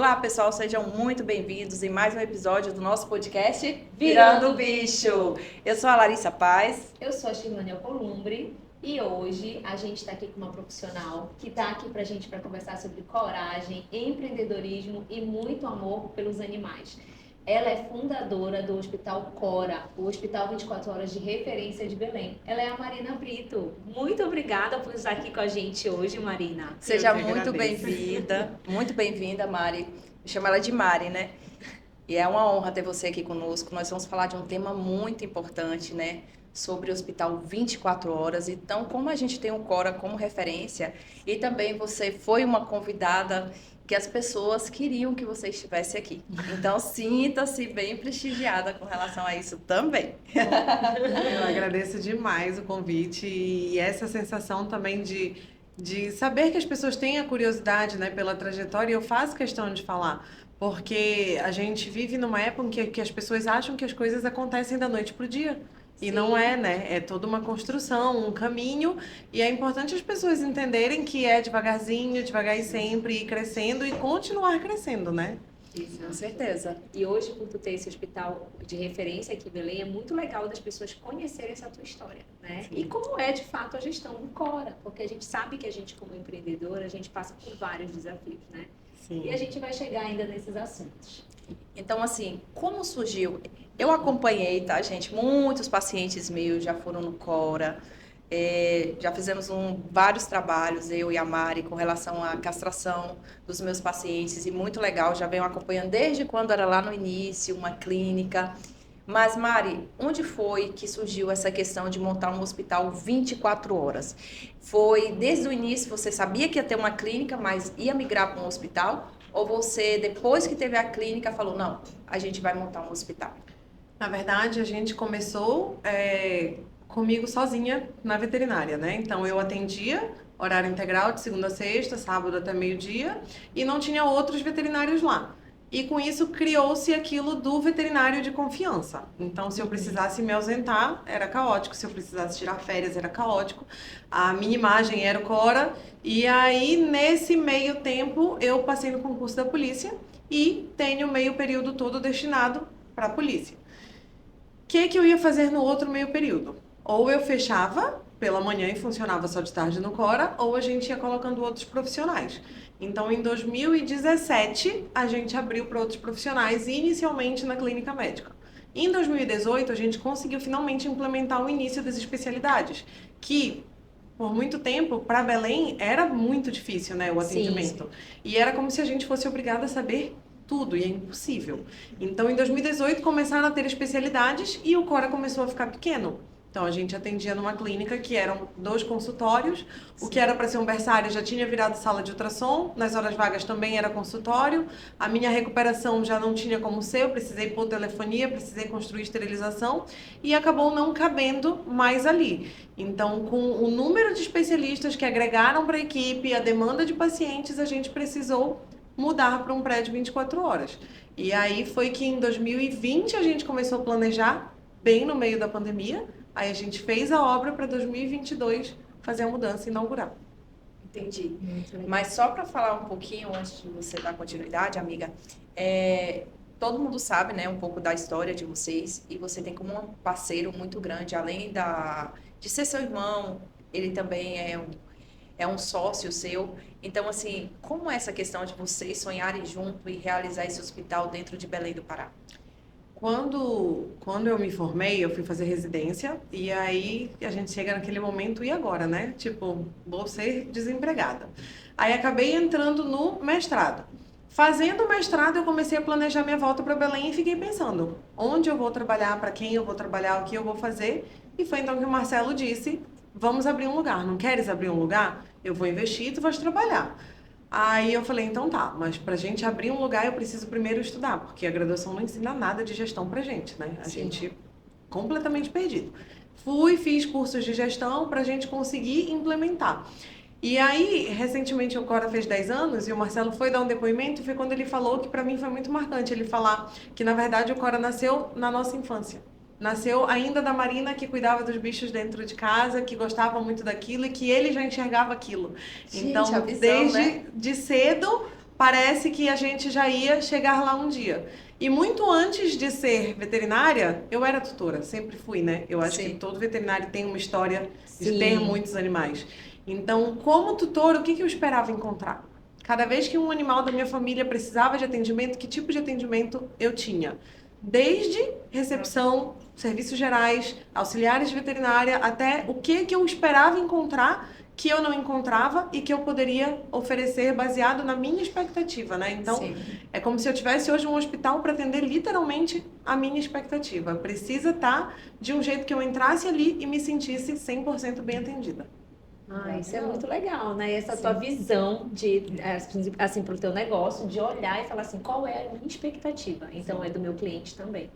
Olá, pessoal, sejam muito bem-vindos em mais um episódio do nosso podcast Virando o Bicho. Eu sou a Larissa Paz. Eu sou a Shirlane Alcolumbre e hoje a gente está aqui com uma profissional que está aqui para a gente para conversar sobre coragem, empreendedorismo e muito amor pelos animais. Ela é fundadora do Hospital Cora, o Hospital 24 Horas de Referência de Belém. Ela é a Marina Brito. Muito obrigada por estar aqui com a gente hoje, Marina. Seja muito bem-vinda, Mari. Eu chamo ela de Mari, né? E é uma honra ter você aqui conosco. Nós vamos falar de um tema muito importante, né? Sobre o Hospital 24 Horas. Então, como a gente tem o Cora como referência, e também você foi uma convidada que as pessoas queriam que você estivesse aqui. Então, sinta-se bem prestigiada com relação a isso também. Eu agradeço demais o convite e essa sensação também de saber que as pessoas têm a curiosidade, né, pela trajetória, e eu faço questão de falar, porque a gente vive numa época em que as pessoas acham que as coisas acontecem da noite pro dia. E não é, né? É toda uma construção, um caminho, e é importante as pessoas entenderem que é devagarzinho, devagar e sempre, ir crescendo e continuar crescendo, né? Isso. Com certeza. E hoje, por tu ter esse hospital de referência aqui em Belém, é muito legal das pessoas conhecerem essa tua história, né? Sim. E como é, de fato, a gestão do Cora, porque a gente sabe que a gente, como empreendedora, a gente passa por vários desafios, né? Sim. E a gente vai chegar ainda nesses assuntos. Então, assim, como surgiu? Eu acompanhei, tá, gente? Muitos pacientes meus já foram no Cora. Já fizemos vários trabalhos, eu e a Mari, com relação à castração dos meus pacientes. E muito legal, já venho acompanhando desde quando era lá no início, uma clínica. Mas, Mari, onde foi que surgiu essa questão de montar um hospital 24 horas? Foi desde o início, você sabia que ia ter uma clínica, mas ia migrar para um hospital? Ou você, depois que teve a clínica, falou, não, a gente vai montar um hospital? Na verdade, a gente começou comigo sozinha na veterinária, né? Então, eu atendia horário integral de segunda a sexta, sábado até meio-dia, e não tinha outros veterinários lá. E com isso criou-se aquilo do veterinário de confiança. Então, se eu precisasse me ausentar, era caótico. Se eu precisasse tirar férias, era caótico. A minha imagem era o Cora. E aí, nesse meio tempo, eu passei no concurso da polícia e tenho meio período todo destinado para a polícia. O que eu ia fazer no outro meio período? Ou eu fechava pela manhã e funcionava só de tarde no Cora, ou a gente ia colocando outros profissionais. Então, em 2017, a gente abriu para outros profissionais, inicialmente na clínica médica. Em 2018, a gente conseguiu finalmente implementar o início das especialidades, que por muito tempo, para Belém, era muito difícil, né, o atendimento. Sim. E era como se a gente fosse obrigada a saber tudo, e é impossível. Então, em 2018, começaram a ter especialidades e o Cora começou a ficar pequeno. Então, a gente atendia numa clínica que eram 2 consultórios. O que era para ser um berçário já tinha virado sala de ultrassom. Nas horas vagas também era consultório. A minha recuperação já não tinha como ser. Eu precisei pôr telefonia, precisei construir esterilização. E acabou não cabendo mais ali. Então, com o número de especialistas que agregaram para a equipe, a demanda de pacientes, a gente precisou mudar para um prédio 24 horas. E aí foi que em 2020 a gente começou a planejar, bem no meio da pandemia. Aí a gente fez a obra para 2022 fazer a mudança e inaugurar. Entendi. Mas só para falar um pouquinho, antes de você dar continuidade, amiga, todo mundo sabe, né, um pouco da história de vocês, e você tem como um parceiro muito grande, além de ser seu irmão, ele também é um sócio seu. Então, assim, como é essa questão de vocês sonharem junto e realizar esse hospital dentro de Belém do Pará? Quando eu me formei, eu fui fazer residência, e aí a gente chega naquele momento, e agora, né? Tipo, vou ser desempregada. Aí acabei entrando no mestrado. Fazendo o mestrado, eu comecei a planejar minha volta para Belém e fiquei pensando, onde eu vou trabalhar, para quem eu vou trabalhar, o que eu vou fazer. E foi então que o Marcelo disse, vamos abrir um lugar, não queres abrir um lugar? Eu vou investir e tu vais trabalhar. Aí eu falei, então tá, mas pra gente abrir um lugar eu preciso primeiro estudar, porque a graduação não ensina nada de gestão pra gente, né? A gente completamente perdido. Fiz cursos de gestão pra gente conseguir implementar. E aí, recentemente o Cora fez 10 anos e o Marcelo foi dar um depoimento, e foi quando ele falou que pra mim foi muito marcante ele falar que na verdade o Cora nasceu na nossa infância. Nasceu ainda da Marina, que cuidava dos bichos dentro de casa, que gostava muito daquilo e que ele já enxergava aquilo. Gente, Então, a visão, desde né? de cedo, parece que a gente já ia chegar lá um dia. E muito antes de ser veterinária, eu era tutora, sempre fui, né? Eu acho que Sim. todo veterinário tem uma história de Sim. ter muitos animais. Então, como tutora, o que eu esperava encontrar? Cada vez que um animal da minha família precisava de atendimento, que tipo de atendimento eu tinha? Desde recepção, serviços gerais, auxiliares de veterinária, até o que eu esperava encontrar que eu não encontrava e que eu poderia oferecer baseado na minha expectativa, né? Então, Sim. é como se eu tivesse hoje um hospital para atender literalmente a minha expectativa. Precisa estar de um jeito que eu entrasse ali e me sentisse 100% bem atendida. Ah, isso é muito legal, né? Essa Sim. tua visão de, assim, para o teu negócio, de olhar e falar assim, qual é a minha expectativa? Então, é do meu cliente também.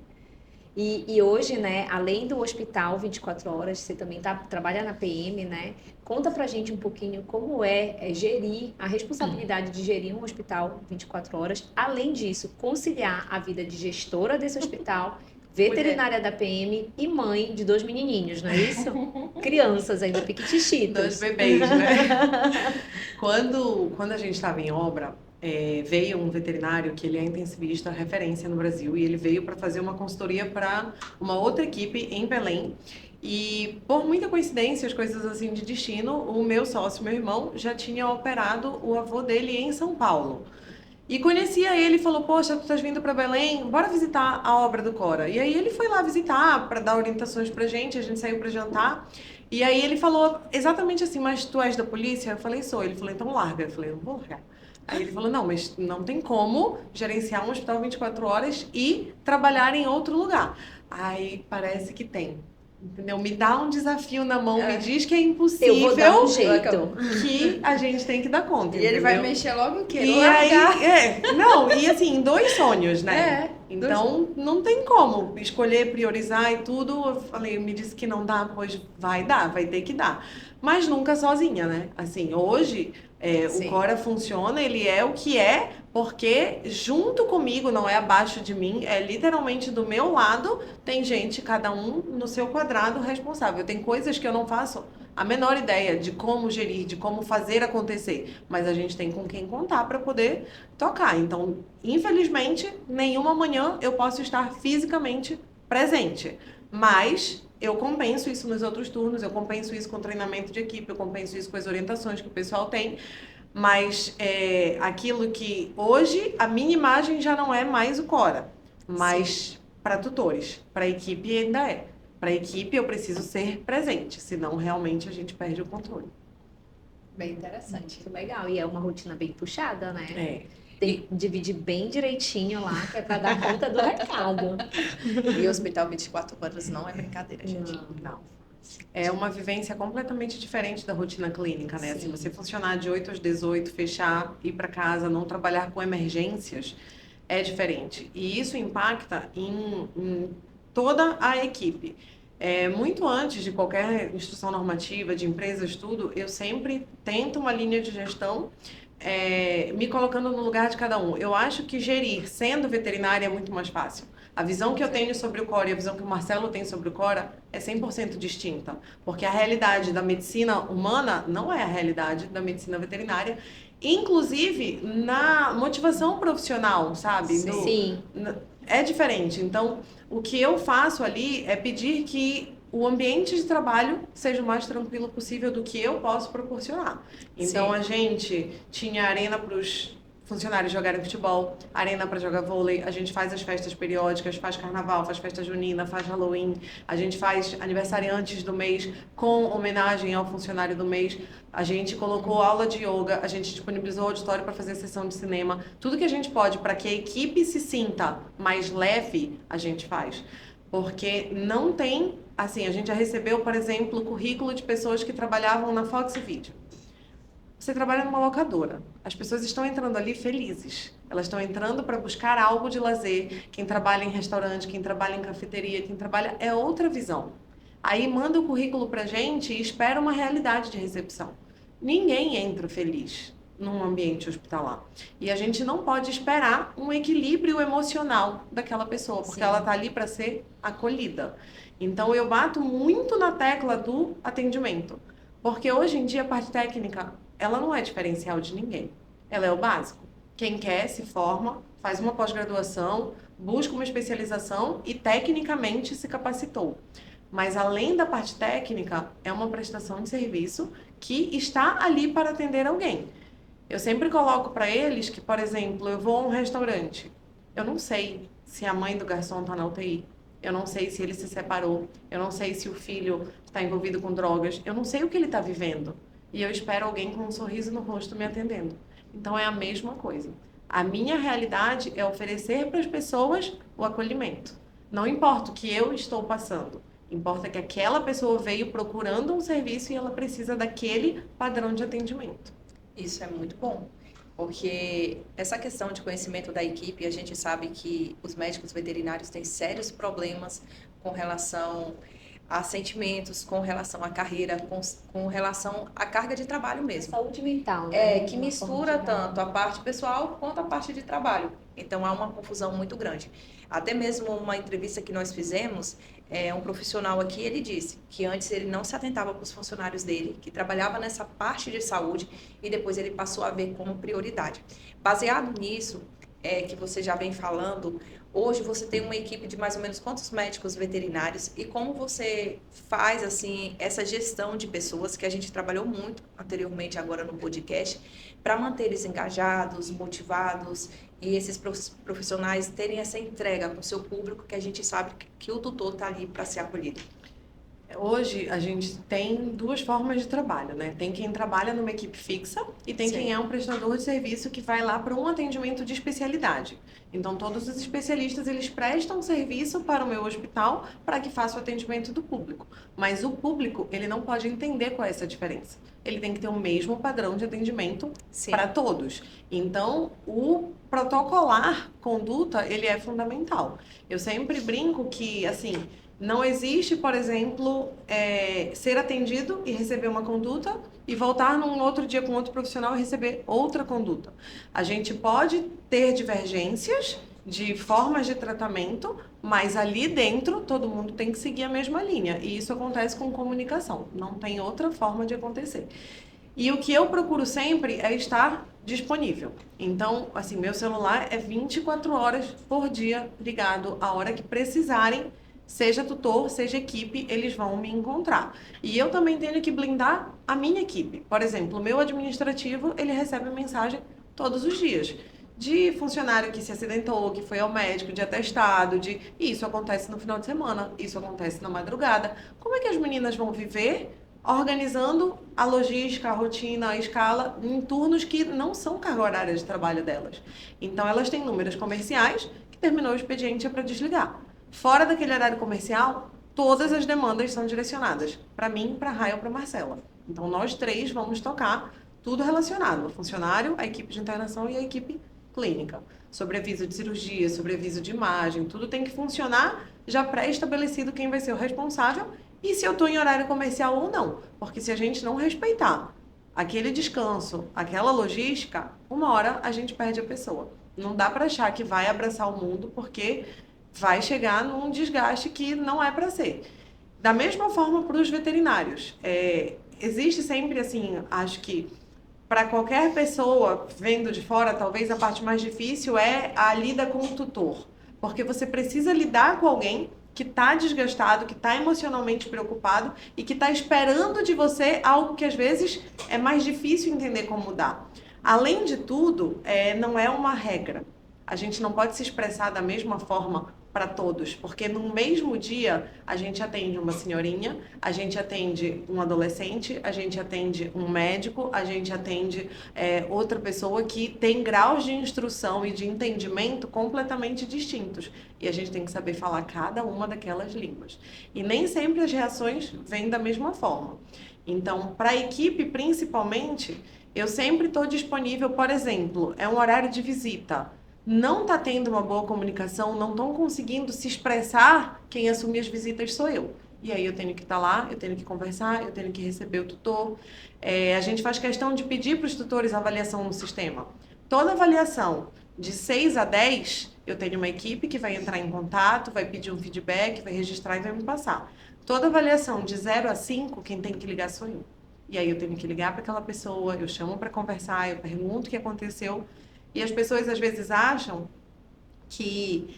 E hoje, né, além do hospital 24 horas, você também trabalha na PM, né? Conta pra gente um pouquinho como gerir, a responsabilidade de gerir um hospital 24 horas. Além disso, conciliar a vida de gestora desse hospital, veterinária da PM e mãe de 2 menininhos, não é isso? Crianças ainda, piquitichitos. 2 bebês, né? Quando a gente estava em obra, veio um veterinário que ele é intensivista, referência no Brasil, e ele veio para fazer uma consultoria para uma outra equipe em Belém. E por muita coincidência, as coisas assim de destino, o meu sócio, meu irmão, já tinha operado o avô dele em São Paulo. E conhecia ele e falou: Poxa, tu estás vindo para Belém, bora visitar a obra do Cora. E aí ele foi lá visitar para dar orientações pra gente, a gente saiu para jantar. E aí ele falou exatamente assim: Mas tu és da polícia? Eu falei: Sou. Ele falou: Então larga. Eu falei: Eu não vou largar. Aí ele falou: Não, mas não tem como gerenciar um hospital 24 horas e trabalhar em outro lugar. Aí parece que tem. Entendeu? Me dá um desafio na mão, me diz que é Eu vou dar um impossível, jeito. que a gente tem que dar conta. E ele vai entendeu? mexer logo em quê? E Largar. aí, não, e assim, 2 sonhos, né? É, Então, não tem como escolher, priorizar e tudo. Eu falei, me disse que não dá, pois vai dar, vai ter que dar. Mas nunca sozinha, né? Assim, hoje, o Sim. Cora funciona, ele é o que é, porque junto comigo, não é abaixo de mim, é literalmente do meu lado, tem gente, cada um no seu quadrado responsável. Tem coisas que eu não faço a menor ideia de como gerir, de como fazer acontecer, mas a gente tem com quem contar para poder tocar. Então, infelizmente, nenhuma manhã eu posso estar fisicamente presente, mas eu compenso isso nos outros turnos, eu compenso isso com treinamento de equipe, eu compenso isso com as orientações que o pessoal tem, mas aquilo que hoje a minha imagem já não é mais o Cora, mas para tutores, para a equipe ainda é. Para a equipe eu preciso ser presente, senão realmente a gente perde o controle. Bem interessante. Muito legal. E é uma rotina bem puxada, né? É. Tem que dividir bem direitinho lá, que é para dar conta do recado. E o hospital 24 horas não é brincadeira, gente. Não. É uma vivência completamente diferente da rotina clínica, né? Assim, você funcionar de 8 às 18, fechar, ir para casa, não trabalhar com emergências, é diferente. E isso impacta em toda a equipe. Muito antes de qualquer instrução normativa, de empresas, tudo, eu sempre tento uma linha de gestão, me colocando no lugar de cada um. Eu acho que gerir sendo veterinária é muito mais fácil. A visão que eu tenho sobre o Cora e a visão que o Marcelo tem sobre o Cora é 100% distinta. Porque a realidade da medicina humana não é a realidade da medicina veterinária. Inclusive, na motivação profissional, sabe? Sim. É diferente. Então, o que eu faço ali é pedir que o ambiente de trabalho seja o mais tranquilo possível do que eu posso proporcionar. Então, Sim. a gente tinha arena para os funcionários jogarem futebol, arena para jogar vôlei, a gente faz as festas periódicas, faz carnaval, faz festa junina, faz Halloween, a gente faz aniversariantes do mês com homenagem ao funcionário do mês, a gente colocou aula de yoga, a gente disponibilizou auditório para fazer sessão de cinema, tudo que a gente pode para que a equipe se sinta mais leve, a gente faz. Porque não tem, assim, a gente já recebeu, por exemplo, o currículo de pessoas que trabalhavam na Fox Video. Você trabalha numa locadora. As pessoas estão entrando ali felizes. Elas estão entrando para buscar algo de lazer. Quem trabalha em restaurante, quem trabalha em cafeteria, quem trabalha... É outra visão. Aí manda o currículo pra gente e espera uma realidade de recepção. Ninguém entra feliz num ambiente hospitalar. E a gente não pode esperar um equilíbrio emocional daquela pessoa, porque ela está ali para ser acolhida. Então eu bato muito na tecla do atendimento. Porque hoje em dia a parte técnica, ela não é diferencial de ninguém. Ela é o básico. Quem quer se forma, faz uma pós-graduação, busca uma especialização e tecnicamente se capacitou. Mas além da parte técnica, é uma prestação de serviço que está ali para atender alguém. Eu sempre coloco para eles que, por exemplo, eu vou a um restaurante. Eu não sei se a mãe do garçom está na UTI. Eu não sei se ele se separou. Eu não sei se o filho está envolvido com drogas. Eu não sei o que ele está vivendo. E eu espero alguém com um sorriso no rosto me atendendo. Então é a mesma coisa. A minha realidade é oferecer para as pessoas o acolhimento. Não importa o que eu estou passando. Importa que aquela pessoa veio procurando um serviço e ela precisa daquele padrão de atendimento. Isso é muito bom, porque essa questão de conhecimento da equipe, a gente sabe que os médicos veterinários têm sérios problemas com relação a sentimentos, com relação à carreira, com relação à carga de trabalho mesmo. Saúde mental, né? Que mistura tanto a parte pessoal quanto a parte de trabalho. Então há uma confusão muito grande. Até mesmo uma entrevista que nós fizemos, um profissional aqui, ele disse que antes ele não se atentava para os funcionários dele, que trabalhava nessa parte de saúde e depois ele passou a ver como prioridade. Baseado nisso, que você já vem falando, hoje você tem uma equipe de mais ou menos quantos médicos veterinários e como você faz assim essa gestão de pessoas que a gente trabalhou muito anteriormente agora no podcast para manter eles engajados, motivados e esses profissionais terem essa entrega com o seu público que a gente sabe que o tutor está ali para ser acolhido. Hoje a gente tem duas formas de trabalho, né? Tem quem trabalha numa equipe fixa e tem quem é um prestador de serviço que vai lá para um atendimento de especialidade. Então todos os especialistas eles prestam serviço para o meu hospital para que faça o atendimento do público. Mas o público ele não pode entender qual é essa diferença. Ele tem que ter o mesmo padrão de atendimento para todos. Então o protocolar conduta ele é fundamental. Eu sempre brinco que assim não existe, por exemplo, ser atendido e receber uma conduta e voltar num outro dia com outro profissional e receber outra conduta. A gente pode ter divergências de formas de tratamento, mas ali dentro todo mundo tem que seguir a mesma linha. E isso acontece com comunicação, não tem outra forma de acontecer. E o que eu procuro sempre é estar disponível. Então, assim, meu celular é 24 horas por dia ligado a hora que precisarem. Seja tutor, seja equipe, eles vão me encontrar. E eu também tenho que blindar a minha equipe. Por exemplo, o meu administrativo, ele recebe mensagem todos os dias. De funcionário que se acidentou, que foi ao médico, de atestado, de isso acontece no final de semana, isso acontece na madrugada. Como é que as meninas vão viver organizando a logística, a rotina, a escala, em turnos que não são carga horária de trabalho delas? Então, elas têm números comerciais que terminou o expediente é para desligar. Fora daquele horário comercial, todas as demandas são direcionadas para mim, para a Raia ou para a Marcela. Então, nós três vamos tocar tudo relacionado. O funcionário, a equipe de internação e a equipe clínica. Sobreaviso de cirurgia, sobreaviso de imagem, tudo tem que funcionar já pré-estabelecido quem vai ser o responsável e se eu estou em horário comercial ou não. Porque se a gente não respeitar aquele descanso, aquela logística, uma hora a gente perde a pessoa. Não dá para achar que vai abraçar o mundo porque vai chegar num desgaste que não é para ser. Da mesma forma para os veterinários. Existe sempre, assim, acho que para qualquer pessoa vendo de fora, talvez a parte mais difícil é a lida com o tutor. Porque você precisa lidar com alguém que está desgastado, que está emocionalmente preocupado e que está esperando de você algo que às vezes é mais difícil entender como dar. Além de tudo, não é uma regra. A gente não pode se expressar da mesma forma para todos, porque no mesmo dia a gente atende uma senhorinha, a gente atende um adolescente, a gente atende um médico, a gente atende outra pessoa que tem graus de instrução e de entendimento completamente distintos. E a gente tem que saber falar cada uma daquelas línguas. E nem sempre as reações vêm da mesma forma. Então, para a equipe principalmente, eu sempre estou disponível, por exemplo, é um horário de visita. Não está tendo uma boa comunicação, não estão conseguindo se expressar, quem assume as visitas sou eu. E aí eu tenho que estar lá, eu tenho que conversar, eu tenho que receber o tutor. A gente faz questão de pedir para os tutores a avaliação no sistema. Toda avaliação de 6 a 10, eu tenho uma equipe que vai entrar em contato, vai pedir um feedback, vai registrar e vai me passar. Toda avaliação de 0 a 5, quem tem que ligar sou eu. E aí eu tenho que ligar para aquela pessoa, eu chamo para conversar, eu pergunto o que aconteceu. E as pessoas às vezes acham que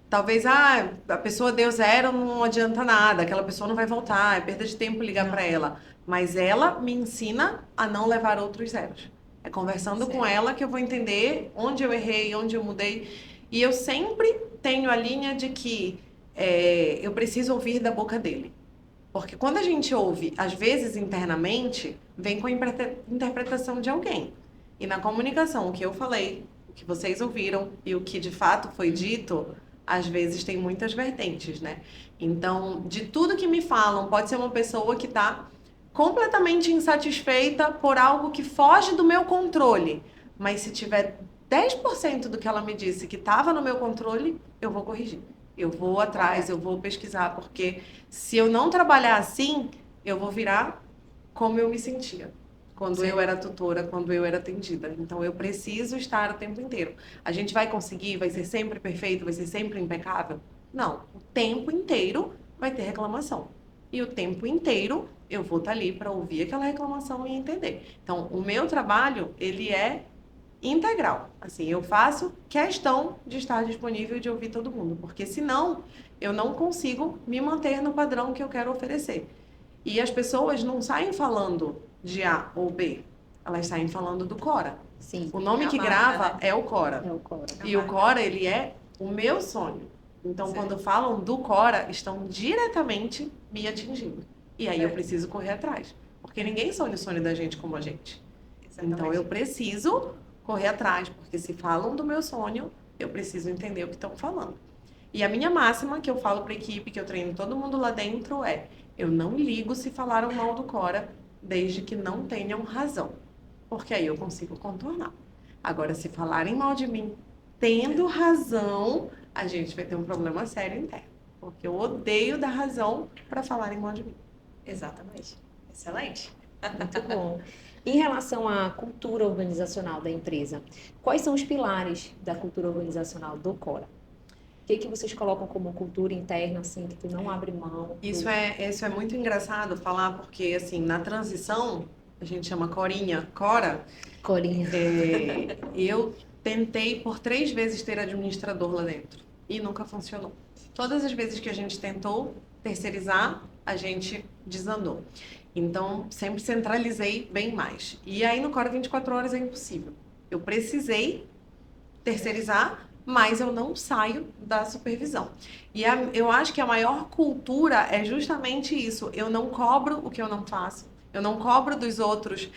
talvez a pessoa deu 0, não adianta nada, aquela pessoa não vai voltar, é perda de tempo ligar para ela. Mas ela me ensina a não levar outros zeros. É conversando com ela que eu vou entender onde eu errei, onde eu mudei. E eu sempre tenho a linha de que eu preciso ouvir da boca dele. Porque quando a gente ouve, às vezes internamente, vem com a interpretação de alguém. E na comunicação, o que eu falei, o que vocês ouviram e o que de fato foi dito, às vezes tem muitas vertentes, né? Então, de tudo que me falam, pode ser uma pessoa que está completamente insatisfeita por algo que foge do meu controle. Mas se tiver 10% do que ela me disse que estava no meu controle, eu vou corrigir. Eu vou atrás, eu vou pesquisar, porque se eu não trabalhar assim, eu vou virar como eu me sentia quando eu era tutora, quando eu era atendida. Então, eu preciso estar o tempo inteiro. A gente vai conseguir? Vai ser sempre perfeito? Vai ser sempre impecável? Não. O tempo inteiro vai ter reclamação. E o tempo inteiro eu vou estar ali para ouvir aquela reclamação e entender. Então, o meu trabalho, ele é integral. Assim, eu faço questão de estar disponível e de ouvir todo mundo, porque senão eu não consigo me manter no padrão que eu quero oferecer. E as pessoas não saem falando de A ou B, elas saem falando do Cora. Sim. O nome que grava é o Cora. É o Cora. E o Cora, ele é o meu sonho. Então, quando falam do Cora, estão diretamente me atingindo. E aí eu preciso correr atrás. Porque ninguém sonha o sonho da gente como a gente. Então, eu preciso correr atrás, porque se falam do meu sonho, eu preciso entender o que estão falando. E a minha máxima, que eu falo para a equipe, que eu treino todo mundo lá dentro, é: eu não ligo se falaram mal do Cora, desde que não tenham razão. Porque aí eu consigo contornar. Agora, se falarem mal de mim, tendo razão, a gente vai ter um problema sério interno. Porque eu odeio dar razão para falarem mal de mim. Exatamente. Excelente. Muito bom. Em relação à cultura organizacional da empresa, quais são os pilares da cultura organizacional do Cora? O que vocês colocam como cultura interna, assim, que tu não abre mão? Isso é muito engraçado falar, porque, assim, na transição, a gente chama Corinha, Cora. Corinha. Eu tentei por 3 vezes ter administrador lá dentro e nunca funcionou. Todas as vezes que a gente tentou terceirizar, a gente desandou. Então, sempre centralizei bem mais. E aí, no Cora 24 horas é impossível. Eu precisei terceirizar, mas eu não saio da supervisão. E eu acho que a maior cultura é justamente isso. Eu não cobro o que eu não faço. Eu não cobro dos outros,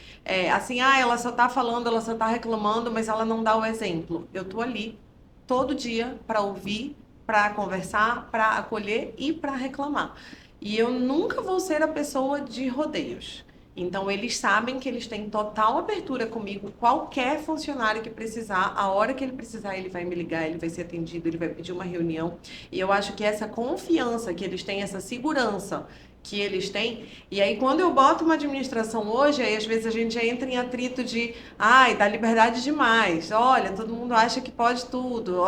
assim, ela só tá falando, ela só tá reclamando, mas ela não dá o exemplo. Eu tô ali todo dia para ouvir, para conversar, para acolher e para reclamar. E eu nunca vou ser a pessoa de rodeios. Então, eles sabem que eles têm total abertura comigo. Qualquer funcionário que precisar, a hora que ele precisar, ele vai me ligar, ele vai ser atendido, ele vai pedir uma reunião. E eu acho que essa confiança que eles têm, essa segurança que eles têm. E aí, quando eu boto uma administração hoje, aí às vezes a gente entra em atrito de, dá liberdade demais. Olha, todo mundo acha que pode tudo.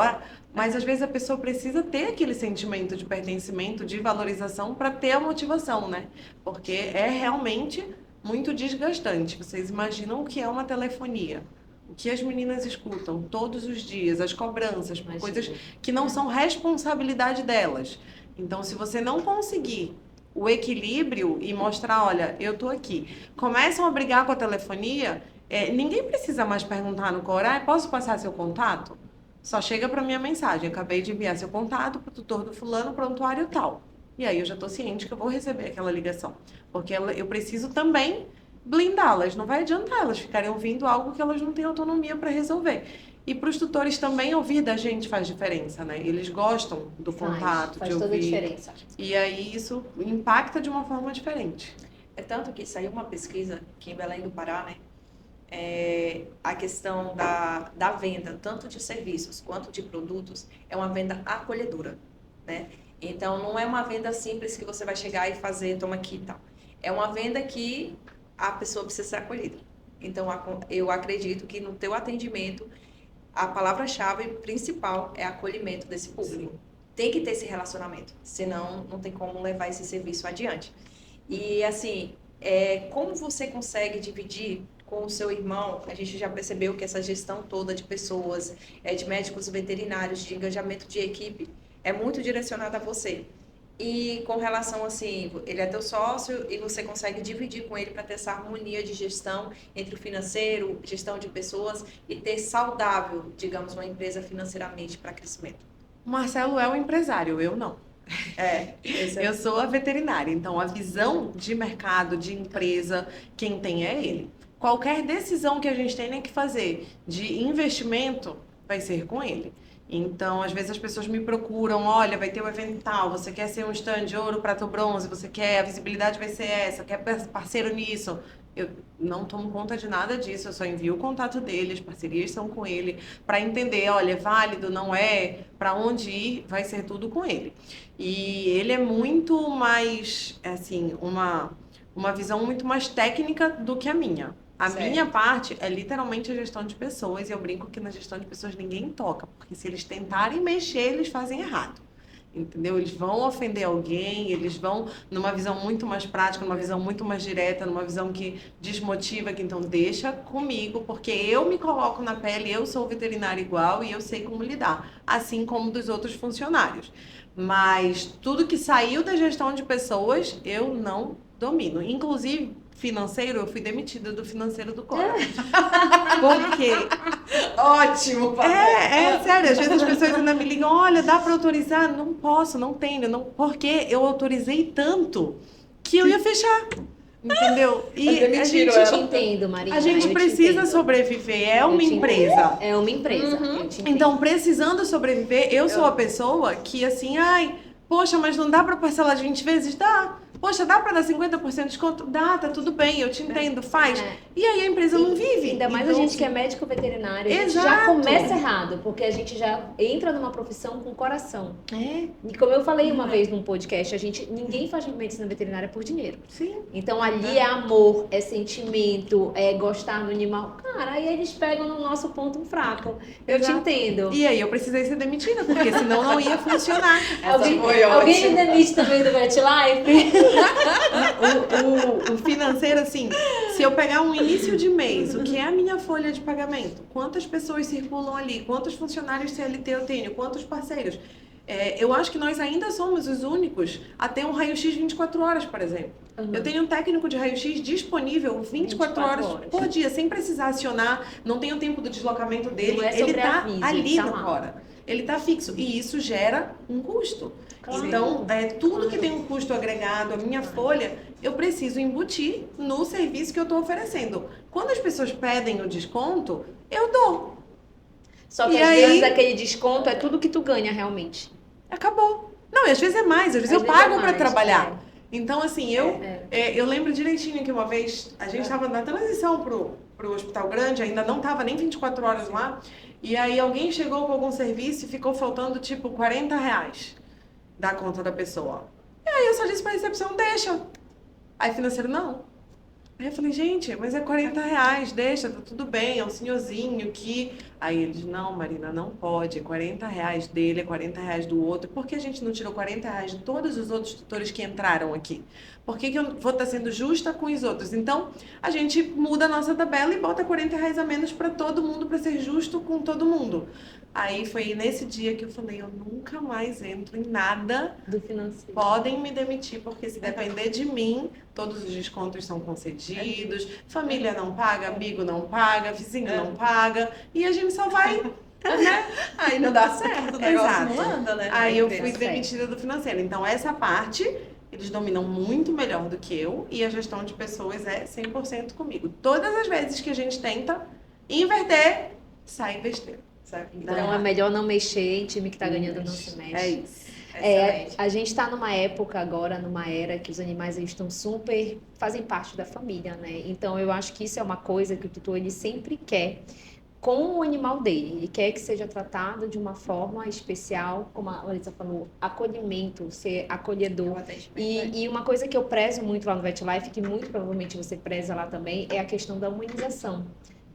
Mas às vezes a pessoa precisa ter aquele sentimento de pertencimento, de valorização para ter a motivação, né? Porque é realmente muito desgastante. Vocês imaginam o que é uma telefonia? O que as meninas escutam todos os dias, as cobranças, coisas que não são responsabilidade delas. Então, se você não conseguir o equilíbrio e mostrar, olha, eu tô aqui, começam a brigar com a telefonia, ninguém precisa mais perguntar no Cora, posso passar seu contato? Só chega para minha mensagem, acabei de enviar seu contato para o tutor do fulano, prontuário tal. E aí eu já estou ciente que eu vou receber aquela ligação. Porque eu preciso também blindá-las. Não vai adiantar elas ficarem ouvindo algo que elas não têm autonomia para resolver. E para os tutores também ouvir da gente faz diferença, né? Eles gostam do contato, faz de ouvir. Toda a diferença. E aí isso impacta de uma forma diferente. É tanto que saiu uma pesquisa aqui em Belém do Pará, né? A questão da venda, tanto de serviços quanto de produtos, é uma venda acolhedora, né? Então, não é uma venda simples que você vai chegar e fazer, toma aqui e tal. É uma venda que a pessoa precisa ser acolhida. Então, eu acredito que no teu atendimento, a palavra-chave principal é acolhimento desse público. Sim. Tem que ter esse relacionamento, senão não tem como levar esse serviço adiante. E, assim, como você consegue dividir com o seu irmão, a gente já percebeu que essa gestão toda de pessoas, de médicos veterinários, de engajamento de equipe, é muito direcionada a você. E com relação assim, ele é teu sócio e você consegue dividir com ele para ter essa harmonia de gestão entre o financeiro, gestão de pessoas e ter saudável, digamos, uma empresa financeiramente para crescimento. O Marcelo é o empresário, eu não. Esse Eu sou a veterinária, então a visão de mercado, de empresa, quem tem é ele. Qualquer decisão que a gente tenha que fazer de investimento vai ser com ele. Então, às vezes as pessoas me procuram, olha, vai ter um evento tal, você quer ser um stand de ouro, prata ou bronze, você quer, a visibilidade vai ser essa, quer parceiro nisso. Eu não tomo conta de nada disso, eu só envio o contato dele, as parcerias são com ele, para entender, olha, é válido, não é, para onde ir, vai ser tudo com ele. E ele é muito mais, assim, uma visão muito mais técnica do que a minha. A Certo. minha parte é literalmente a gestão de pessoas, e eu brinco que na gestão de pessoas ninguém toca, porque se eles tentarem mexer, eles fazem errado. Entendeu? Eles vão ofender alguém, eles vão numa visão muito mais prática, numa visão muito mais direta, numa visão que desmotiva, que então deixa comigo, porque eu me coloco na pele, eu sou veterinária igual e eu sei como lidar, assim como dos outros funcionários. Mas tudo que saiu da gestão de pessoas, eu não domino. Inclusive, financeiro, eu fui demitida do financeiro do Cora. Porque Ótimo, sério, às vezes as pessoas ainda me ligam, olha, dá para autorizar? Não posso, não tenho, não, porque eu autorizei tanto que eu ia fechar, entendeu? E a gente, Eu te entendo, Marina. a gente eu te precisa entendo. sobreviver, é Eu uma te empresa. É uma empresa. Eu te entendo. Então, precisando sobreviver, eu sou a pessoa que assim, ai, poxa, mas não dá para parcelar de 20 vezes? Dá. Poxa, dá para dar 50% de desconto? Dá, tá tudo bem, eu te entendo, faz. É. E aí a empresa não vive. Ainda mais a Então, gente que é médico veterinário, a gente Exato. já começa errado, porque a gente já entra numa profissão com coração. É, E como eu falei uma vez num podcast, ninguém faz medicina veterinária por dinheiro. sim. Então ali é amor, é sentimento, é gostar do animal. Cara, aí eles pegam no nosso ponto fraco. Eu te Exato. entendo. E aí eu precisei ser demitida, porque senão não ia funcionar. Alguém foi alguém ótima. me demite também do VetLife? O financeiro, assim, se eu pegar um início de mês, o que é a minha folha de pagamento? Quantas pessoas circulam ali? Quantos funcionários CLT eu tenho? Quantos parceiros? Eu acho que nós ainda somos os únicos a ter um raio-x 24 horas, por exemplo. Eu tenho um técnico de raio-x disponível 24 horas por dia, sem precisar acionar, não tem o tempo do deslocamento dele. Não é Ele sobre tá aviso, ali ele tá na lá. hora. Ele tá fixo. E isso gera um custo. Claro. Então, tudo que tem um custo agregado, a minha folha, eu preciso embutir no serviço que eu estou oferecendo. Quando as pessoas pedem o desconto, eu dou. Só que E às aí- vezes aquele desconto é tudo que tu ganha realmente. Acabou. Não, e às vezes é mais, às vezes Às eu vezes é pago para mais, trabalhar. Então, assim, É. eu lembro direitinho que uma vez a gente estava na transição pro Hospital Grande, ainda não estava nem 24 horas lá, e aí alguém chegou com algum serviço e ficou faltando tipo R$ 40 da conta da pessoa. E aí eu só disse pra recepção, deixa. Aí financeiro, não. Aí eu falei, gente, mas é R$ 40, deixa, tá tudo bem, é um senhorzinho que... Aí eles, não, Marina, não pode, é R$ 40 dele, é R$ 40 do outro. Por que a gente não tirou R$ 40 de todos os outros tutores que entraram aqui? Por que eu vou estar sendo justa com os outros? Então, a gente muda a nossa tabela e bota R$ 40 a menos para todo mundo, para ser justo com todo mundo. Aí foi nesse dia que eu falei, eu nunca mais entro em nada. Do financeiro. Podem me demitir, porque se depender de mim, todos os descontos são concedidos, família não paga, amigo não paga, vizinho não paga, e a gente só vai, né? Aí não dá certo, o negócio Exato. não anda, né? Aí eu Empresa. fui demitida do financeiro. Então, essa parte, eles dominam muito melhor do que eu, e a gestão de pessoas é 100% comigo. Todas as vezes que a gente tenta inverter, sai besteira. Certo. Então é melhor não mexer em time que tá ganhando não se mexe. É isso. Excelente. A gente está numa época agora, numa era que os animais eles estão fazem parte da família, né? Então eu acho que isso é uma coisa que o tutor ele sempre quer com o animal dele. Ele quer que seja tratado de uma forma especial, como a Larissa falou, acolhimento, ser acolhedor. O atendimento, né? E uma coisa que eu prezo muito lá no VetLife, que muito provavelmente você preza lá também, é a questão da humanização.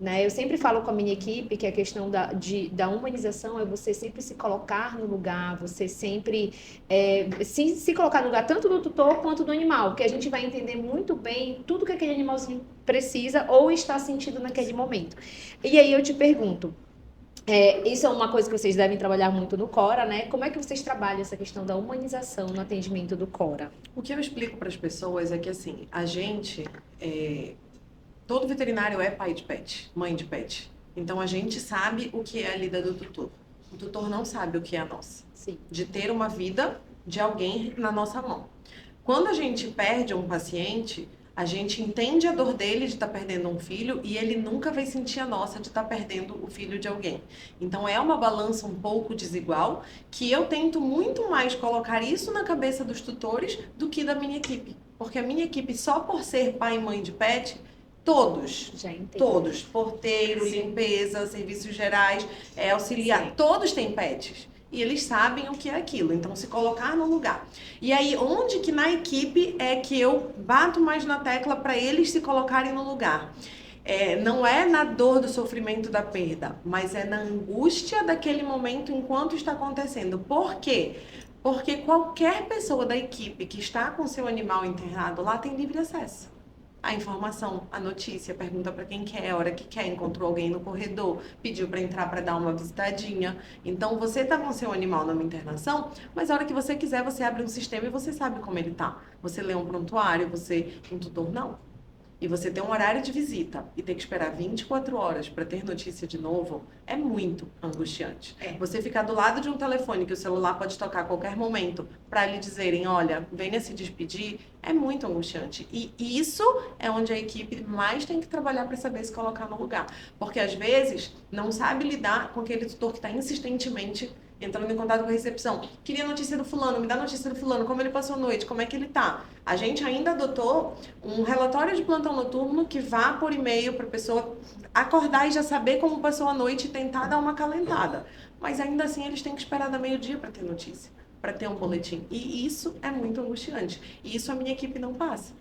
né? Eu sempre falo com a minha equipe que a questão da humanização é você sempre se colocar no lugar, você sempre se colocar no lugar tanto do tutor quanto do animal, porque a gente vai entender muito bem tudo que aquele animalzinho precisa ou está sentindo naquele momento. E aí eu te pergunto, isso é uma coisa que vocês devem trabalhar muito no Cora, né? Como é que vocês trabalham essa questão da humanização no atendimento do Cora? O que eu explico para as pessoas é que, assim, a gente, todo veterinário é pai de pet, mãe de pet. Então, a gente sabe o que é a lida do tutor. O tutor não sabe o que é a nossa. Sim. De ter uma vida de alguém na nossa mão. Quando a gente perde um paciente, a gente entende a dor dele de estar perdendo um filho e ele nunca vai sentir a nossa de estar perdendo o filho de alguém. Então é uma balança um pouco desigual que eu tento muito mais colocar isso na cabeça dos tutores do que da minha equipe. Porque a minha equipe, só por ser pai e mãe de pet, todos, porteiro, Sim. limpeza, serviços gerais, auxiliar, Sim. todos têm pets. E eles sabem o que é aquilo, então se colocar no lugar. E aí, onde que na equipe é que eu bato mais na tecla para eles se colocarem no lugar? Não é na dor do sofrimento da perda, mas é na angústia daquele momento enquanto está acontecendo. Por quê? Porque qualquer pessoa da equipe que está com seu animal internado lá tem livre acesso. A informação, a notícia, pergunta para quem quer, a hora que quer, encontrou alguém no corredor, pediu para entrar para dar uma visitadinha. Então você tá com seu animal numa internação, mas a hora que você quiser, você abre um sistema e você sabe como ele tá. Você lê um prontuário, um tutor não. E você tem um horário de visita e ter que esperar 24 horas para ter notícia de novo, é muito angustiante. Você ficar do lado de um telefone que o celular pode tocar a qualquer momento para lhe dizerem, olha, venha se despedir, é muito angustiante. E isso é onde a equipe mais tem que trabalhar para saber se colocar no lugar. Porque às vezes não sabe lidar com aquele tutor que está insistentemente entrando em contato com a recepção. Queria notícia do fulano, me dá notícia do fulano, como ele passou a noite, como é que ele tá. A gente ainda adotou um relatório de plantão noturno que vá por e-mail para a pessoa acordar e já saber como passou a noite e tentar dar uma acalentada. Mas ainda assim eles têm que esperar da meio-dia para ter notícia, para ter um boletim. E isso é muito angustiante. E isso a minha equipe não passa.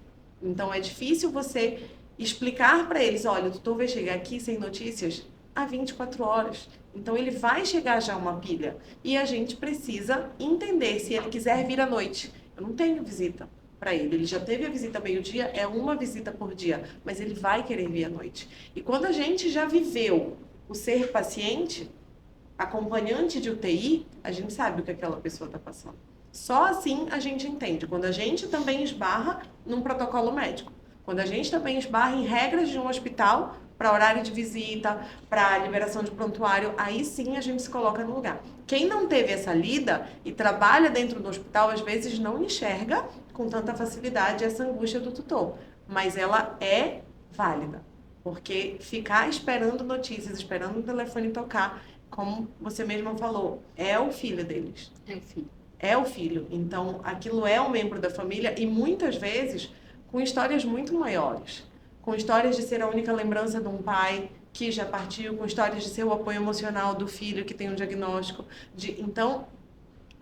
Então é difícil você explicar para eles, olha, o tutor vai chegar aqui sem notícias há 24 horas. Então ele vai chegar já uma pilha. E a gente precisa entender se ele quiser vir à noite. Eu não tenho visita para ele. Ele já teve a visita meio-dia, é uma visita por dia, mas ele vai querer vir à noite. E quando a gente já viveu o ser paciente, acompanhante de UTI, a gente sabe o que aquela pessoa está passando. Só assim a gente entende. Quando a gente também esbarra num protocolo médico. Quando a gente também esbarra em regras de um hospital para horário de visita, para liberação de prontuário, aí sim a gente se coloca no lugar. Quem não teve essa lida e trabalha dentro do hospital, às vezes não enxerga com tanta facilidade essa angústia do tutor. Mas ela é válida. Porque ficar esperando notícias, esperando o telefone tocar, como você mesma falou, é o filho deles. É o filho. É o filho. Então, aquilo é um membro da família e muitas vezes com histórias muito maiores. Com histórias de ser a única lembrança de um pai que já partiu, com histórias de ser o apoio emocional do filho que tem um diagnóstico. Então,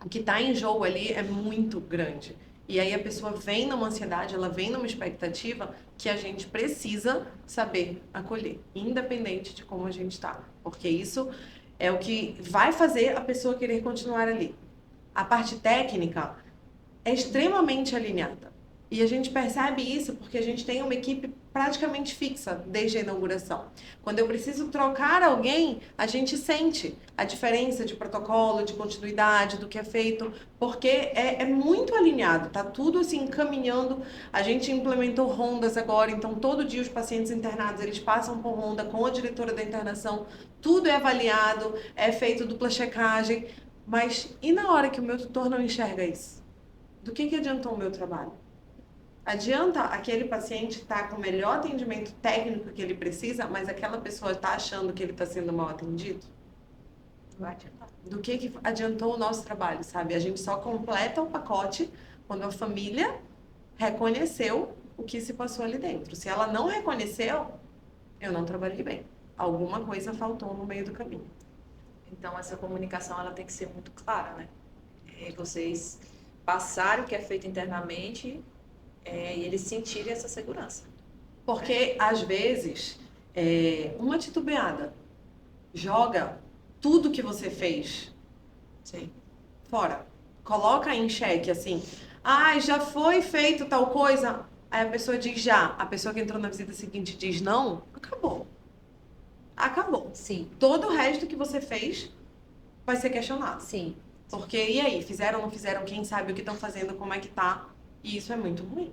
o que está em jogo ali é muito grande. E aí a pessoa vem numa ansiedade, ela vem numa expectativa que a gente precisa saber acolher, independente de como a gente está. Porque isso é o que vai fazer a pessoa querer continuar ali. A parte técnica é extremamente alinhada. E a gente percebe isso porque a gente tem uma equipe praticamente fixa desde a inauguração. Quando eu preciso trocar alguém, a gente sente a diferença de protocolo, de continuidade, do que é feito, porque é muito alinhado, tá tudo assim caminhando. A gente implementou rondas agora, então todo dia os pacientes internados, eles passam por ronda com a diretora da internação, tudo é avaliado, é feito dupla checagem, mas e na hora que o meu tutor não enxerga isso? Do que adiantou o meu trabalho? Adianta aquele paciente estar com o melhor atendimento técnico que ele precisa, mas aquela pessoa está achando que ele está sendo mal atendido? Vai adiantar. Do que adiantou o nosso trabalho, sabe? A gente só completa o pacote quando a família reconheceu o que se passou ali dentro. Se ela não reconheceu, eu não trabalhei bem. Alguma coisa faltou no meio do caminho. Então, essa comunicação ela tem que ser muito clara, né? Vocês passarem o que é feito internamente e eles sentirem essa segurança. Porque, às vezes, uma titubeada. Joga tudo que você fez Sim. fora. Coloca em xeque, assim. Ah, já foi feito tal coisa? Aí a pessoa diz já. A pessoa que entrou na visita seguinte diz não. Acabou. Acabou. Sim, Todo o resto que você fez vai ser questionado. sim. Porque, e aí? Fizeram, não fizeram? Quem sabe o que estão fazendo? Como é que tá? E isso é muito ruim.